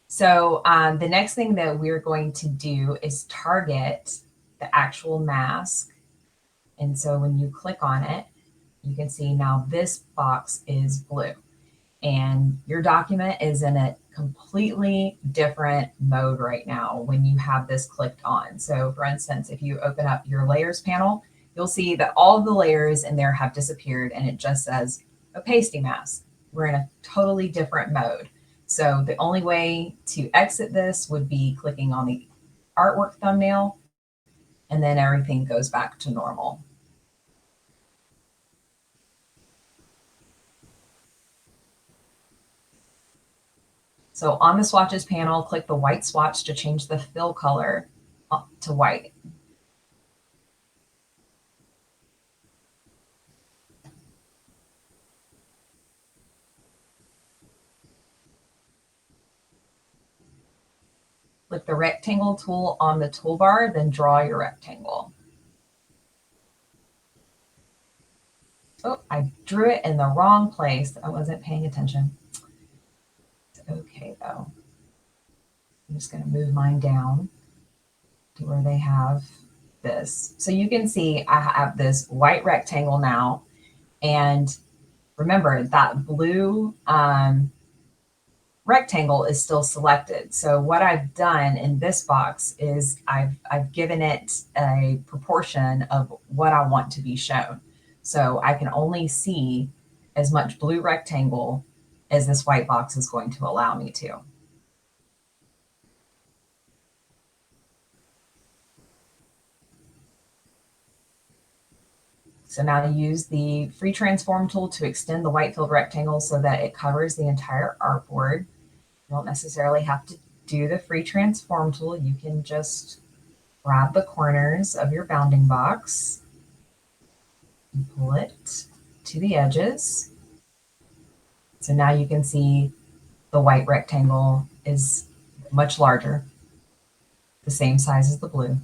So the next thing that we're going to do is target the actual mask. And so when you click on it, you can see now this box is blue. And your document is in a completely different mode right now when you have this clicked on. So for instance, if you open up your layers panel, you'll see that all of the layers in there have disappeared and it just says opacity mask. We're in a totally different mode. So the only way to exit this would be clicking on the artwork thumbnail, and then everything goes back to normal. So on the swatches panel, click the white swatch to change the fill color to white. Click the rectangle tool on the toolbar, then draw your rectangle. Oh, I drew it in the wrong place. I wasn't paying attention. It's okay though. I'm just going to move mine down to where they have this. So you can see I have this white rectangle now. And remember that blue rectangle is still selected. So what I've done in this box is I've given it a proportion of what I want to be shown. So I can only see as much blue rectangle as this white box is going to allow me to. So now use the free transform tool to extend the white filled rectangle so that it covers the entire artboard. You don't necessarily have to do the free transform tool. You can just grab the corners of your bounding box and pull it to the edges. So now you can see the white rectangle is much larger, the same size as the blue.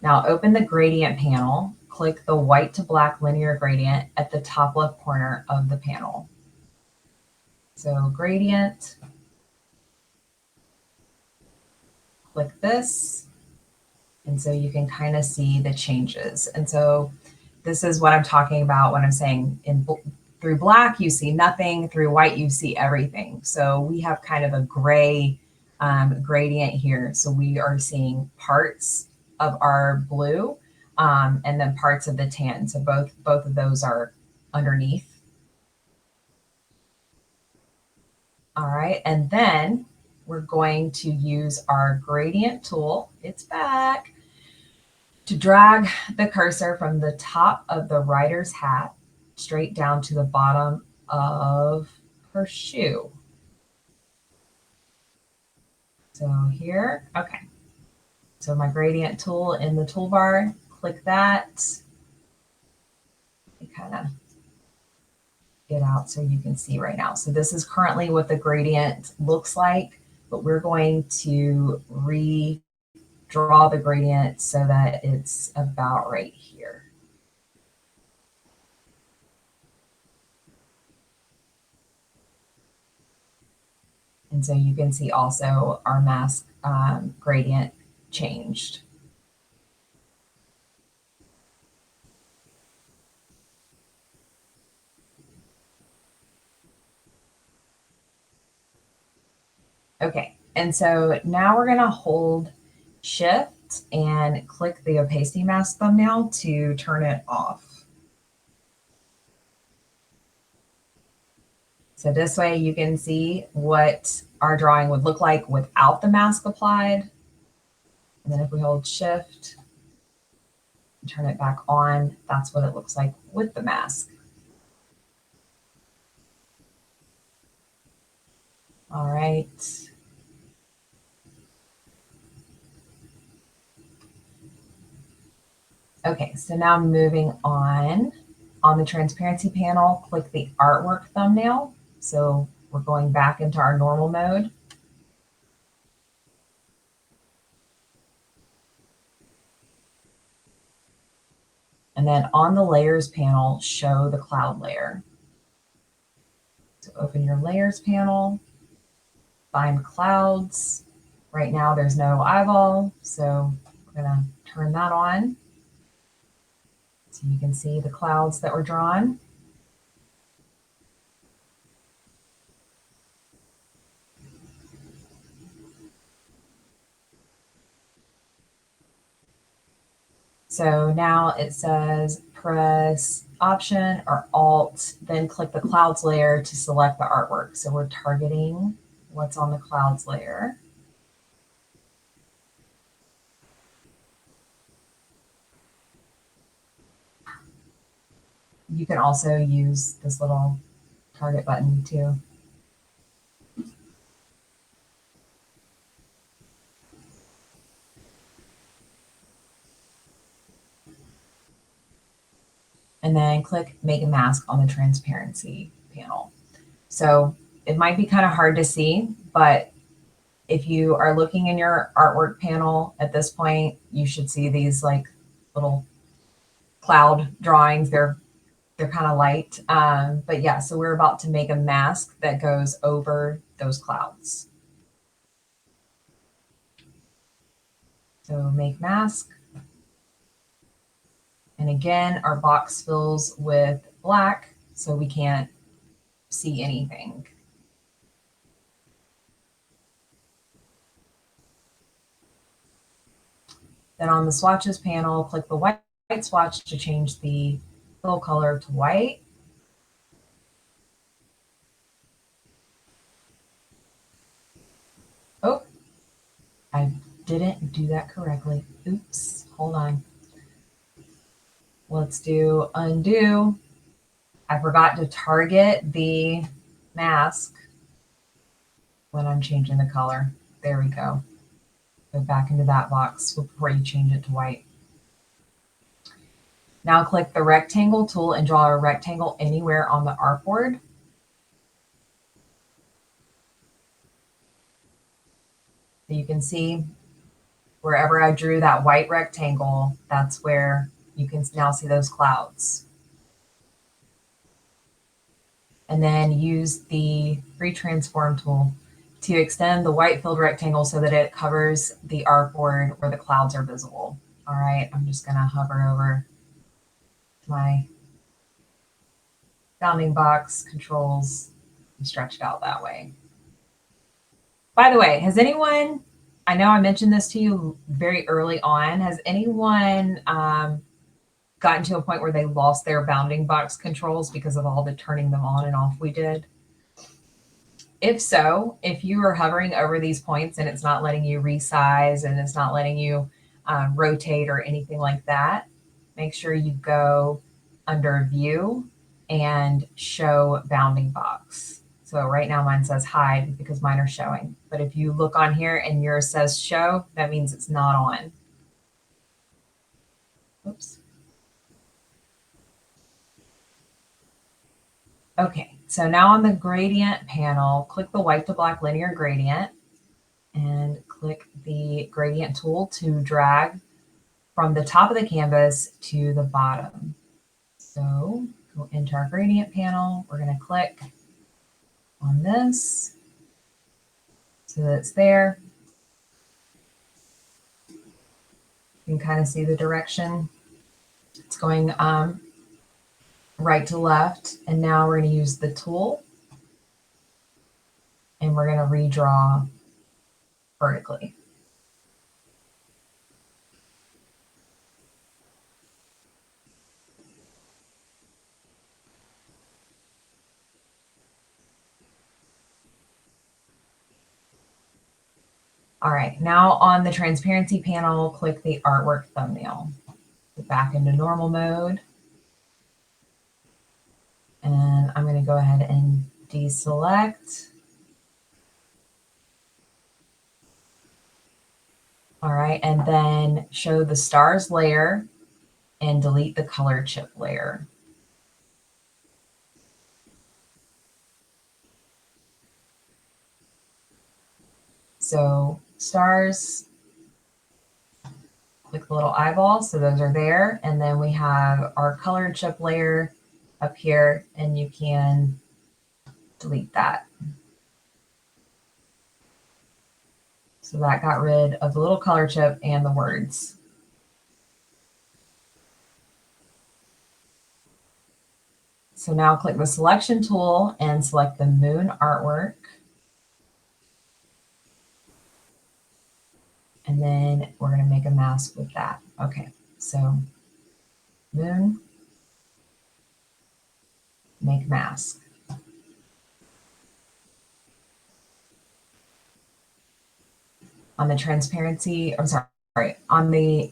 Now open the gradient panel, click the white to black linear gradient at the top left corner of the panel. So gradient, click this, and so you can kind of see the changes. And so this is what I'm talking about when I'm saying through black, you see nothing, through white, you see everything. So we have kind of a gray gradient here. So we are seeing parts of our blue and then parts of the tan. So both of those are underneath. All right, and then we're going to use our gradient tool. It's back. To drag the cursor from the top of the rider's hat straight down to the bottom of her shoe. So here, okay. So my gradient tool in the toolbar, click that. It kind of get out so you can see right now. So this is currently what the gradient looks like, but we're going to redraw the gradient so that it's about right here. And so you can see also our mask gradient changed. Okay, and so now we're gonna hold Shift and click the opacity mask thumbnail to turn it off. So this way you can see what our drawing would look like without the mask applied. And then if we hold Shift and turn it back on, that's what it looks like with the mask. All right. Okay, so now moving on the transparency panel, click the artwork thumbnail. So we're going back into our normal mode. And then on the layers panel, show the cloud layer. So open your layers panel, find clouds. Right now there's no eyeball, so we're gonna turn that on. So you can see the clouds that were drawn. So now it says press Option or Alt, then click the clouds layer to select the artwork. So we're targeting what's on the clouds layer. You can also use this little target button too. And then click Make a Mask on the transparency panel. So it might be kind of hard to see, but if you are looking in your artwork panel at this point, you should see these like little cloud drawings. They're kind of light. But yeah, so we're about to make a mask that goes over those clouds. So make mask. And again, our box fills with black, so we can't see anything. Then on the swatches panel, click the white swatch to change the fill color to white. Oh, I didn't do that correctly. Oops, hold on. Let's do undo. I forgot to target the mask when I'm changing the color. There we go. Go back into that box before you change it to white. Now click the rectangle tool and draw a rectangle anywhere on the artboard. So you can see wherever I drew that white rectangle, that's where you can now see those clouds. And then use the free transform tool to extend the white filled rectangle so that it covers the artboard where the clouds are visible. All right, I'm just gonna hover over my bounding box controls and stretch it out that way. By the way, has anyone, I know I mentioned this to you very early on, has anyone gotten to a point where they lost their bounding box controls because of all the turning them on and off we did? If so, if you are hovering over these points and it's not letting you resize and it's not letting you rotate or anything like that, make sure you go under View and Show Bounding Box. So right now mine says hide because mine are showing. But if you look on here and yours says show, that means it's not on. Oops. Okay, so now on the gradient panel, click the white to black linear gradient and click the gradient tool to drag from the top of the canvas to the bottom. So go into our gradient panel. We're going to click on this so that it's there. You can kind of see the direction. It's going right to left. And now we're going to use the tool and we're going to redraw vertically. All right, now on the transparency panel, click the artwork thumbnail. Go back into normal mode. And I'm going to go ahead and deselect. All right, and then show the stars layer and delete the color chip layer. So stars, click the little eyeball, so those are there. And then we have our color chip layer up here, and you can delete that. So that got rid of the little color chip and the words. So now click the selection tool and select the moon artwork. And then we're going to make a mask with that. Okay, so moon, make mask. On the transparency, I'm sorry, on the,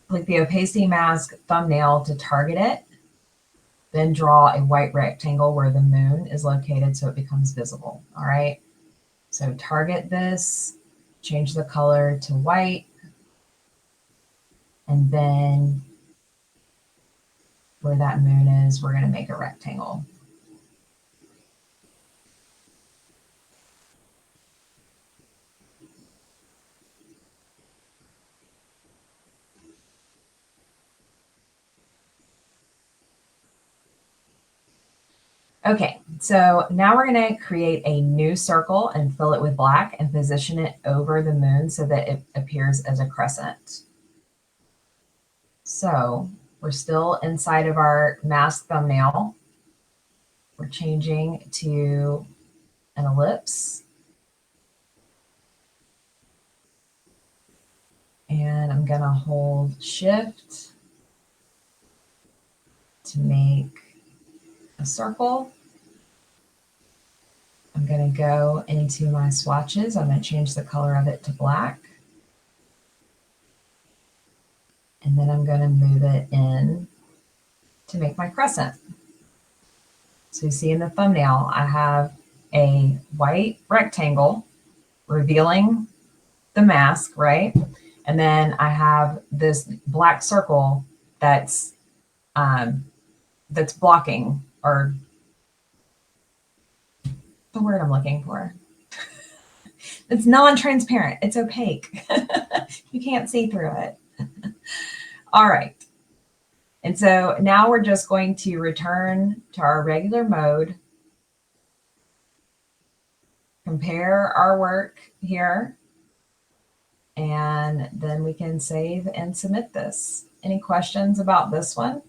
click the opacity mask thumbnail to target it. Then draw a white rectangle where the moon is located so it becomes visible. All right, so target this, change the color to white, and then where that moon is, we're going to make a rectangle. Okay, so now we're going to create a new circle and fill it with black and position it over the moon so that it appears as a crescent. So we're still inside of our mask thumbnail. We're changing to an ellipse. And I'm going to hold Shift to make a circle. I'm going to go into my swatches. I'm going to change the color of it to black. And then I'm going to move it in to make my crescent. So you see in the thumbnail, I have a white rectangle revealing the mask, right? And then I have this black circle that's blocking, or the word I'm looking for. It's non-transparent. It's opaque. You can't see through it. All right. And so now we're just going to return to our regular mode, compare our work here, and then we can save and submit this. Any questions about this one?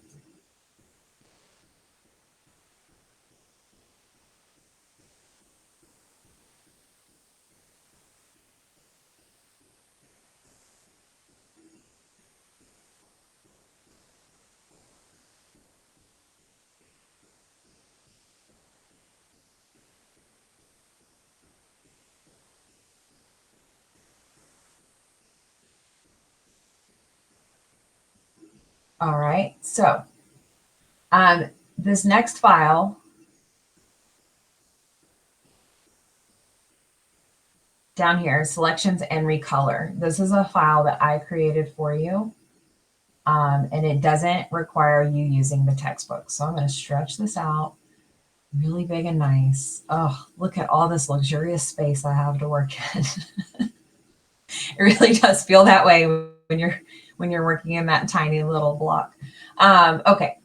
All right, so this next file down here, selections and recolor. This is a file that I created for you, and it doesn't require you using the textbook. So I'm going to stretch this out really big and nice. Oh, look at all this luxurious space I have to work in. It really does feel that way when you're working in that tiny little block. Okay.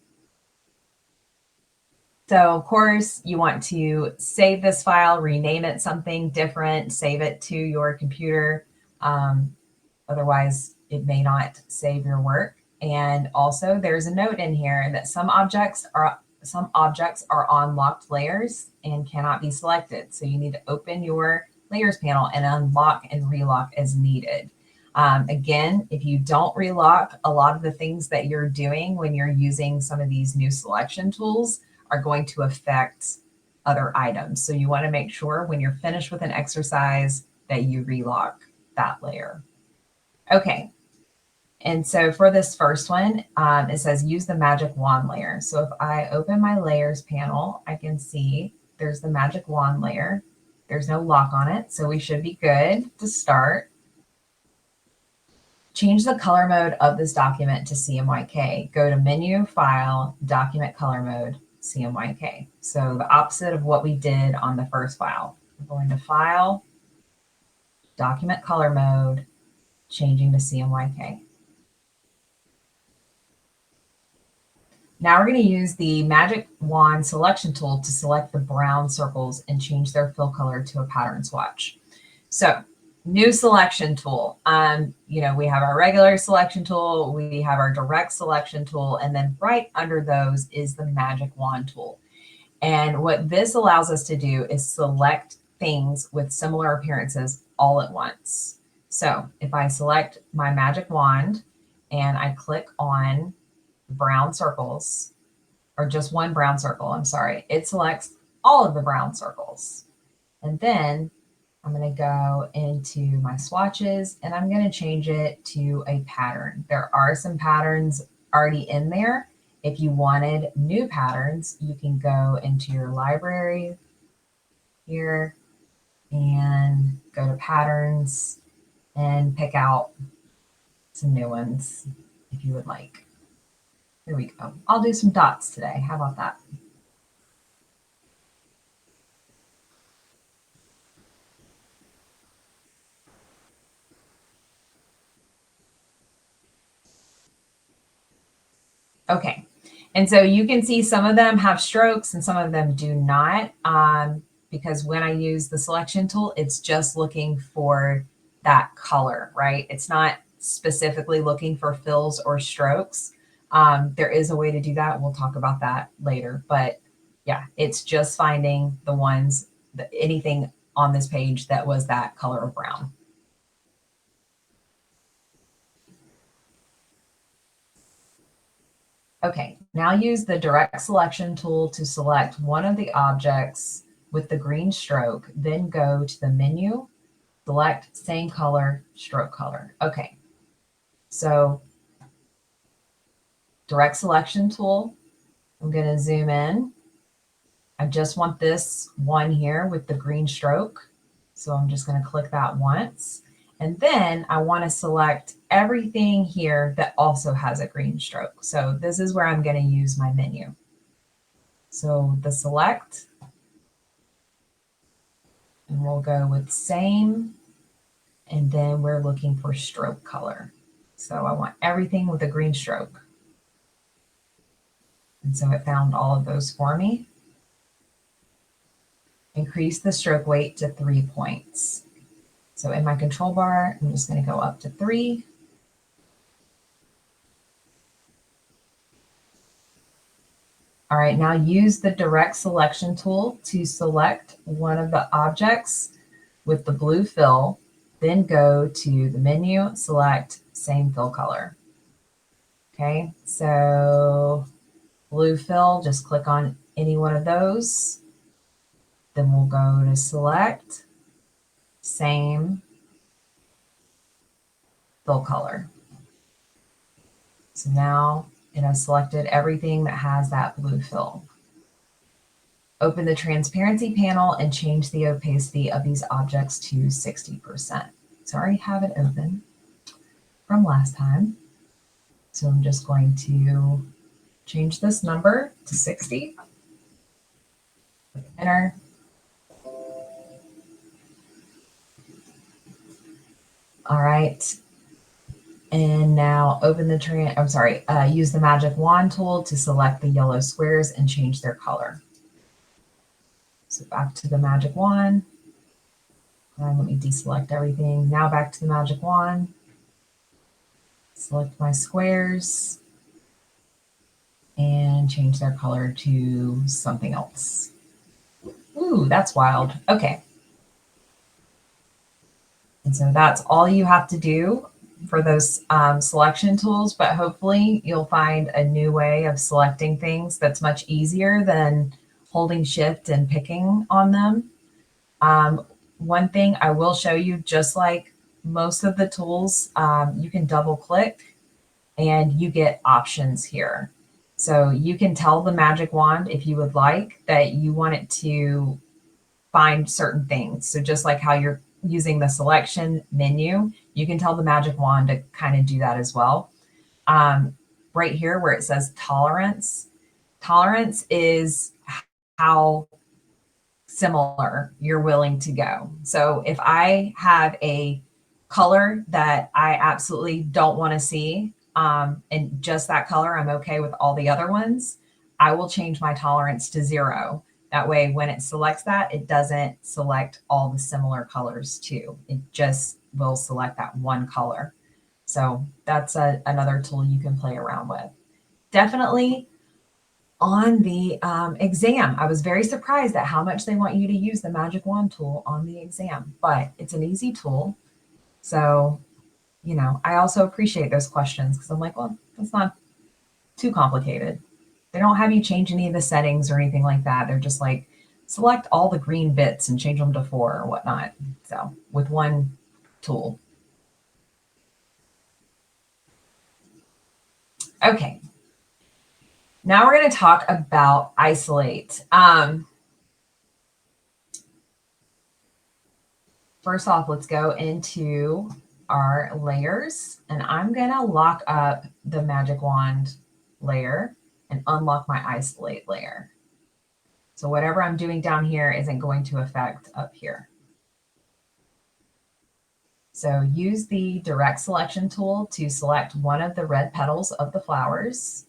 So of course you want to save this file, rename it something different, save it to your computer. Otherwise it may not save your work. And also there's a note in here that some objects are on locked layers and cannot be selected. So you need to open your layers panel and unlock and relock as needed. Again, if you don't relock, a lot of the things that you're doing when you're using some of these new selection tools are going to affect other items. So you want to make sure when you're finished with an exercise that you relock that layer. Okay. And so for this first one, it says use the magic wand layer. So if I open my layers panel, I can see there's the magic wand layer. There's no lock on it, so we should be good to start. Change the color mode of this document to CMYK. Go to Menu, File, Document Color Mode, CMYK. So the opposite of what we did on the first file. We're going to File, Document Color Mode, changing to CMYK. Now we're going to use the Magic Wand selection tool to select the brown circles and change their fill color to a pattern swatch. So new selection tool. We have our regular selection tool, we have our direct selection tool, and then right under those is the Magic Wand tool. And what this allows us to do is select things with similar appearances all at once. So if I select my Magic Wand and I click on brown circles, or just one brown circle, I'm sorry, it selects all of the brown circles. And then I'm going to go into my swatches and I'm going to change it to a pattern. There are some patterns already in there. If you wanted new patterns, you can go into your library here and go to patterns and pick out some new ones if you would like. Here we go. I'll do some dots today. How about that? Okay. And so you can see some of them have strokes and some of them do not, because when I use the selection tool, it's just looking for that color, right? It's not specifically looking for fills or strokes. There is a way to do that. We'll talk about that later. But yeah, it's just finding the ones, anything on this page that was that color of brown. Okay, now use the direct selection tool to select one of the objects with the green stroke, then go to the menu, select same color, stroke color. Okay, so direct selection tool, I'm going to zoom in. I just want this one here with the green stroke. So I'm just going to click that once. And then I want to select everything here that also has a green stroke. So this is where I'm going to use my menu. So the select, and we'll go with same, and then we're looking for stroke color. So I want everything with a green stroke. And so it found all of those for me. Increase the stroke weight to 3 points. So in my control bar, I'm just going to go up to 3. All right, now use the direct selection tool to select one of the objects with the blue fill, then go to the menu, select same fill color. Okay, so blue fill, just click on any one of those. Then we'll go to select same fill color. So now it has selected everything that has that blue fill. Open the transparency panel and change the opacity of these objects to 60%. So I already have it open from last time. So I'm just going to change this number to 60. Click enter. All right. And now open the use the magic wand tool to select the yellow squares and change their color. So back to the magic wand. Let me deselect everything. Now back to the magic wand. Select my squares and change their color to something else. Ooh, that's wild. Okay. And so that's all you have to do for those selection tools, but hopefully you'll find a new way of selecting things that's much easier than holding shift and picking on them. One thing I will show you, just like most of the tools, you can double click and you get options here. So you can tell the magic wand, if you would like, that you want it to find certain things. So just like how you're using the selection menu, you can tell the magic wand to kind of do that as well. Right here where it says tolerance, tolerance is how similar you're willing to go. So if I have a color that I absolutely don't want to see, and just that color, I'm okay with all the other ones, I will change my tolerance to 0. That way, when it selects that, it doesn't select all the similar colors too. It just will select that one color. So that's another tool you can play around with. Definitely on the exam, I was very surprised at how much they want you to use the magic wand tool on the exam, but it's an easy tool. So, you know, I also appreciate those questions because I'm like, well, that's not too complicated. They don't have you change any of the settings or anything like that. They're just like, select all the green bits and change them to 4 or whatnot. So with one tool. Okay. Now we're going to talk about isolate. First off, let's go into our layers, and I'm going to lock up the magic wand layer and unlock my isolate layer. So whatever I'm doing down here isn't going to affect up here. So use the direct selection tool to select one of the red petals of the flowers.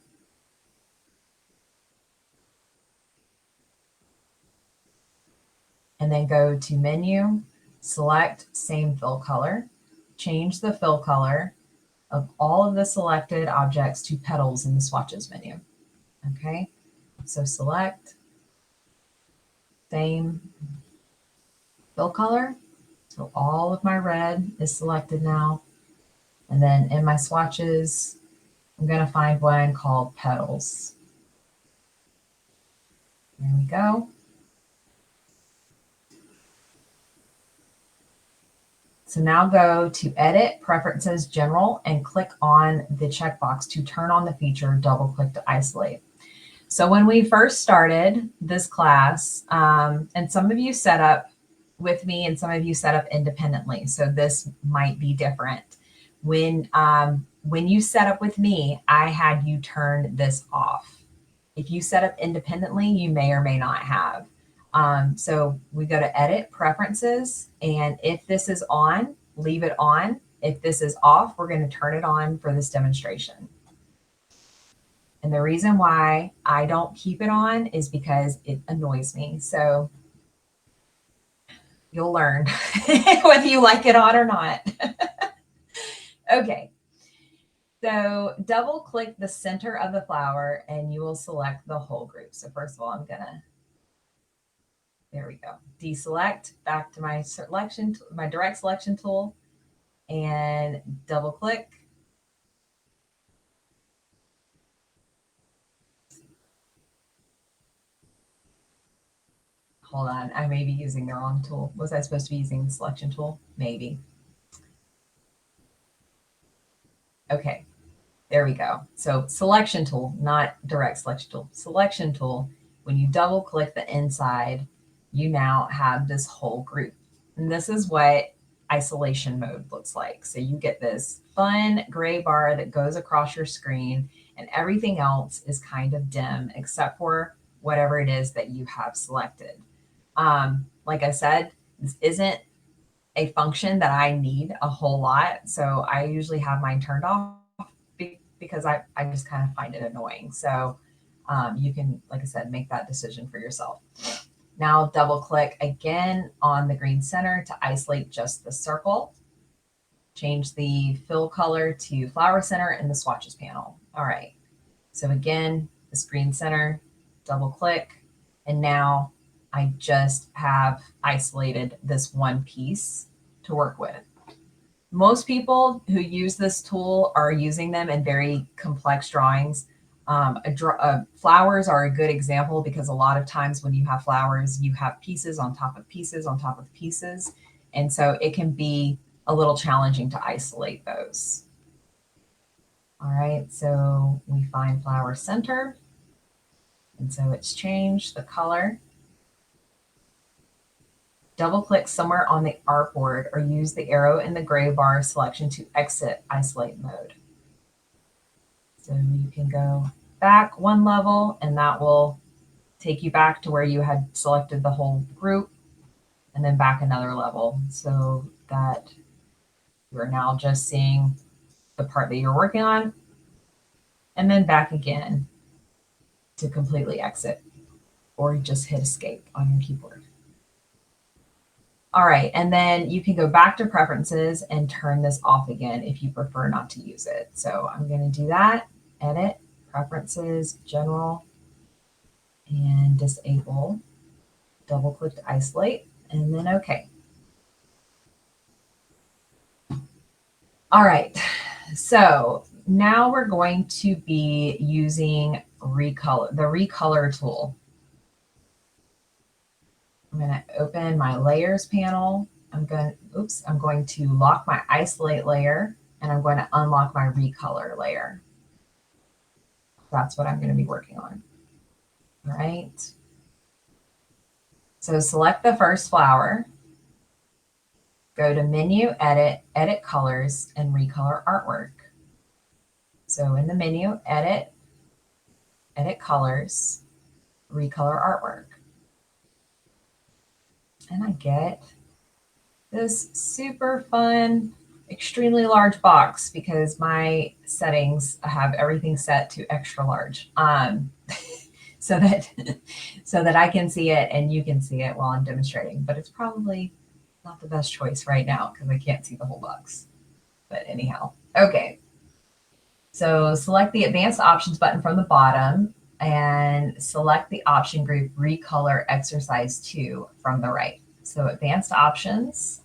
And then go to menu, select same fill color, change the fill color of all of the selected objects to petals in the swatches menu. Okay, so select same fill color. So all of my red is selected now. And then in my swatches, I'm going to find one called petals. There we go. So now go to Edit, Preferences, General, and click on the checkbox to turn on the feature, double click to isolate. So when we first started this class, and some of you set up with me and some of you set up independently, so this might be different. When you set up with me, I had you turn this off. If you set up independently, you may or may not have. So we go to Edit, Preferences, and if this is on, leave it on. If this is off, we're going to turn it on for this demonstration. And the reason why I don't keep it on is because it annoys me. So you'll learn whether you like it on or not. Okay. So double click the center of the flower and you will select the whole group. So first of all, there we go. Deselect back to my selection, my direct selection tool, and double click. Hold on, I may be using the wrong tool. Was I supposed to be using the selection tool? Maybe. Okay, there we go. So selection tool, not direct selection tool. Selection tool, when you double click the inside, you now have this whole group. And this is what isolation mode looks like. So you get this fun gray bar that goes across your screen and everything else is kind of dim except for whatever it is that you have selected. Like I said, this isn't a function that I need a whole lot. So I usually have mine turned off because I just kind of find it annoying. So you can, like I said, make that decision for yourself. Now double click again on the green center to isolate just the circle. Change the fill color to flower center in the swatches panel. All right. So again, this green center, double click, and now I just have isolated this one piece to work with. Most people who use this tool are using them in very complex drawings. Flowers are a good example because a lot of times when you have flowers, you have pieces on top of pieces on top of pieces. And so it can be a little challenging to isolate those. All right, so we find flower center. And so it's changed the color. Double click somewhere on the artboard or use the arrow in the gray bar selection to exit isolate mode. So you can go back one level and that will take you back to where you had selected the whole group and then back another level so that you're now just seeing the part that you're working on and then back again to completely exit or just hit escape on your keyboard. All right, and then you can go back to preferences and turn this off again if you prefer not to use it. So I'm going to do that, edit, preferences, general, and disable, double click to isolate, and then okay. All right, so now we're going to be using Recolor, the Recolor tool. I'm going to open my layers panel. I'm going to lock my isolate layer and I'm going to unlock my recolor layer. That's what I'm going to be working on. All right. So select the first flower, go to menu, edit, edit colors, and recolor artwork. So in the menu, edit, edit colors, recolor artwork. And I get this super fun, extremely large box because my settings have everything set to extra large so that I can see it and you can see it while I'm demonstrating. But it's probably not the best choice right now because I can't see the whole box. But anyhow, okay. So select the advanced options button from the bottom and select the option group Recolor Exercise 2 from the right. So advanced options.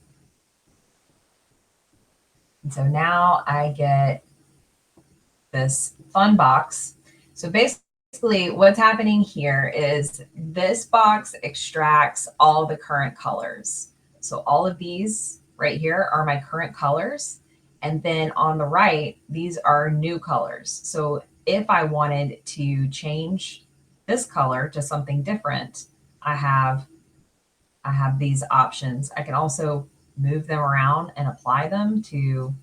And so now I get this fun box. So basically what's happening here is this box extracts all the current colors. So all of these right here are my current colors. And then on the right, these are new colors. So if I wanted to change this color to something different, I have these options. I can also move them around and apply them to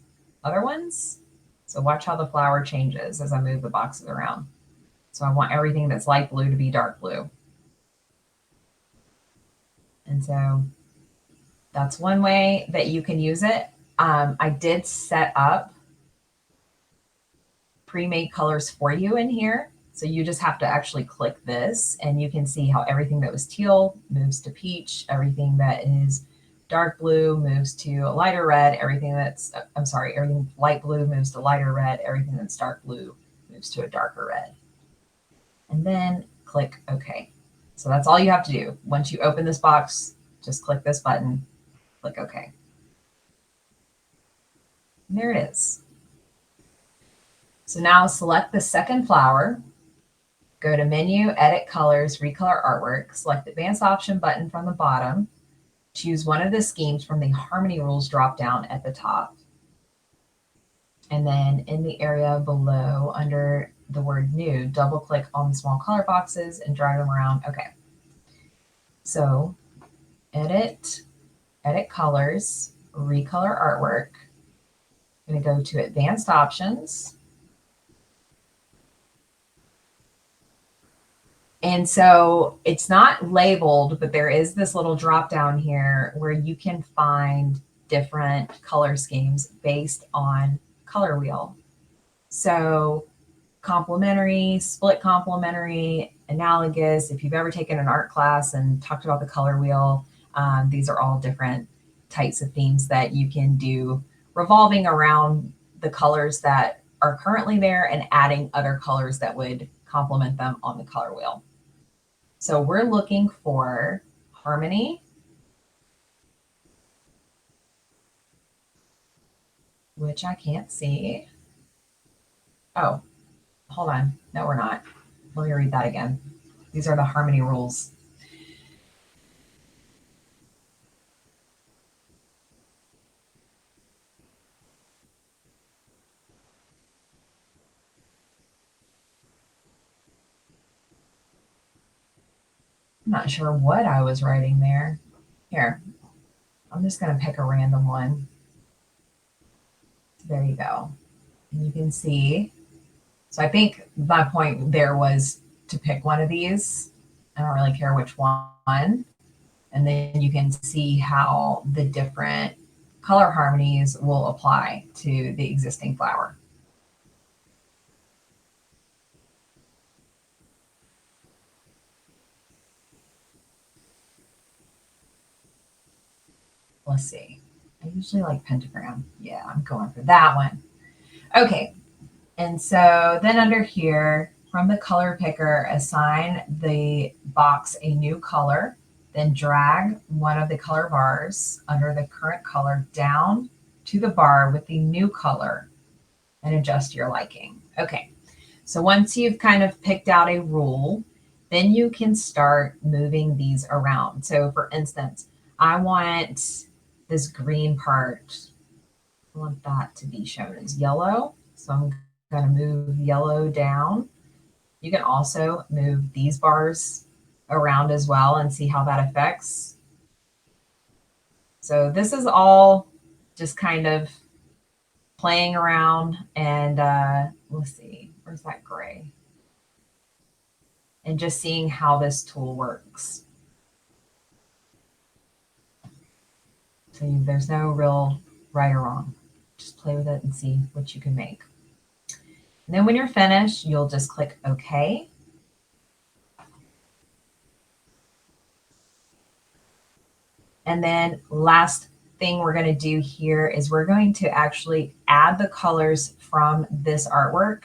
other ones. So watch how the flower changes as I move the boxes around. So I want everything that's light blue to be dark blue. And so that's one way that you can use it. I did set up pre-made colors for you in here. So you just have to actually click this and you can see how everything that was teal moves to peach, everything that is dark blue moves to a lighter red, everything light blue moves to lighter red, everything that's dark blue moves to a darker red. And then click OK. So that's all you have to do. Once you open this box, just click this button, click OK. And there it is. So now select the second flower, go to Menu, Edit Colors, Recolor Artwork, select the Advanced Option button from the bottom, choose one of the schemes from the Harmony Rules drop-down at the top. And then in the area below, under the word New, double-click on the small color boxes and drag them around. Okay. So Edit Colors, Recolor Artwork. I'm going to go to Advanced Options. And so it's not labeled, but there is this little drop down here where you can find different color schemes based on color wheel. So complementary, split complementary, analogous. If you've ever taken an art class and talked about the color wheel, these are all different types of themes that you can do revolving around the colors that are currently there and adding other colors that would complement them on the color wheel. So we're looking for Harmony, which I can't see. Oh, hold on. No, we're not. Let me read that again. These are the Harmony rules. I'm not sure what I was writing there. Here, I'm just going to pick a random one. There you go. And you can see. So I think my point there was to pick one of these. I don't really care which one. And then you can see how the different color harmonies will apply to the existing flower. Let's see. I usually like pentagram. Yeah, I'm going for that one. Okay. And so then under here, from the color picker, assign the box a new color, then drag one of the color bars under the current color down to the bar with the new color and adjust your liking. Okay. So once you've kind of picked out a rule, then you can start moving these around. So for instance, I want this green part, I want that to be shown as yellow. So I'm going to move yellow down. You can also move these bars around as well and see how that affects. So this is all just kind of playing around and let's see, where's that gray? And just seeing how this tool works. So there's no real right or wrong. Just play with it and see what you can make. And then when you're finished, you'll just click OK. And then last thing we're going to do here is we're going to actually add the colors from this artwork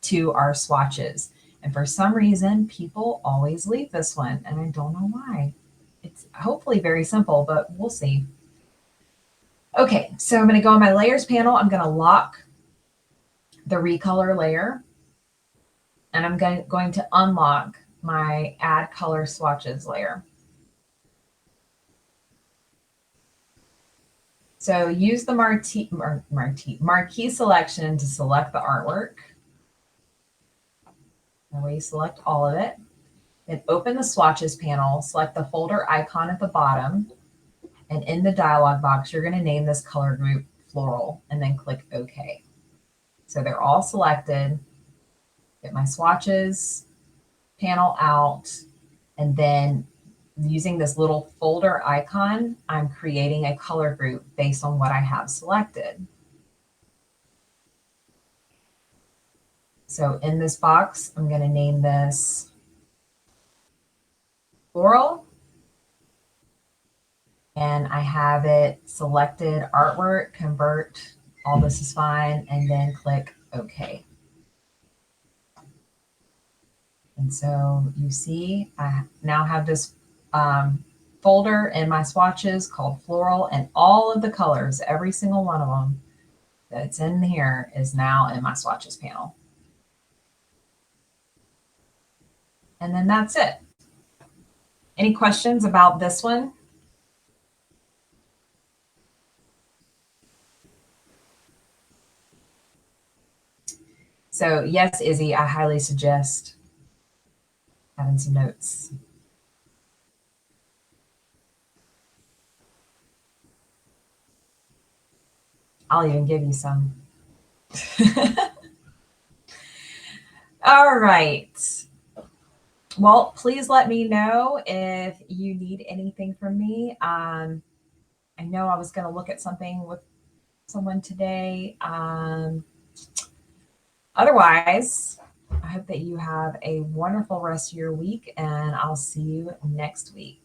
to our swatches. And for some reason, people always leave this one, and I don't know why. It's hopefully very simple, but we'll see. Okay, so I'm going to go on my layers panel. I'm going to lock the recolor layer, and I'm going to unlock my add color swatches layer. So use the marquee selection to select the artwork. That way you select all of it. Then open the swatches panel, select the folder icon at the bottom, and in the dialog box, you're going to name this color group Floral, and then click OK. So they're all selected. Get my swatches panel out, and then using this little folder icon, I'm creating a color group based on what I have selected. So in this box, I'm going to name this Floral, and I have it selected artwork, convert, all this is fine, and then click OK. And so you see, I now have this folder in my swatches called Floral, and all of the colors, every single one of them that's in here is now in my swatches panel. And then that's it. Any questions about this one? So yes, Izzy, I highly suggest having some notes. I'll even give you some. All right. Well, please let me know if you need anything from me. I know I was going to look at something with someone today. Otherwise, I hope that you have a wonderful rest of your week, and I'll see you next week.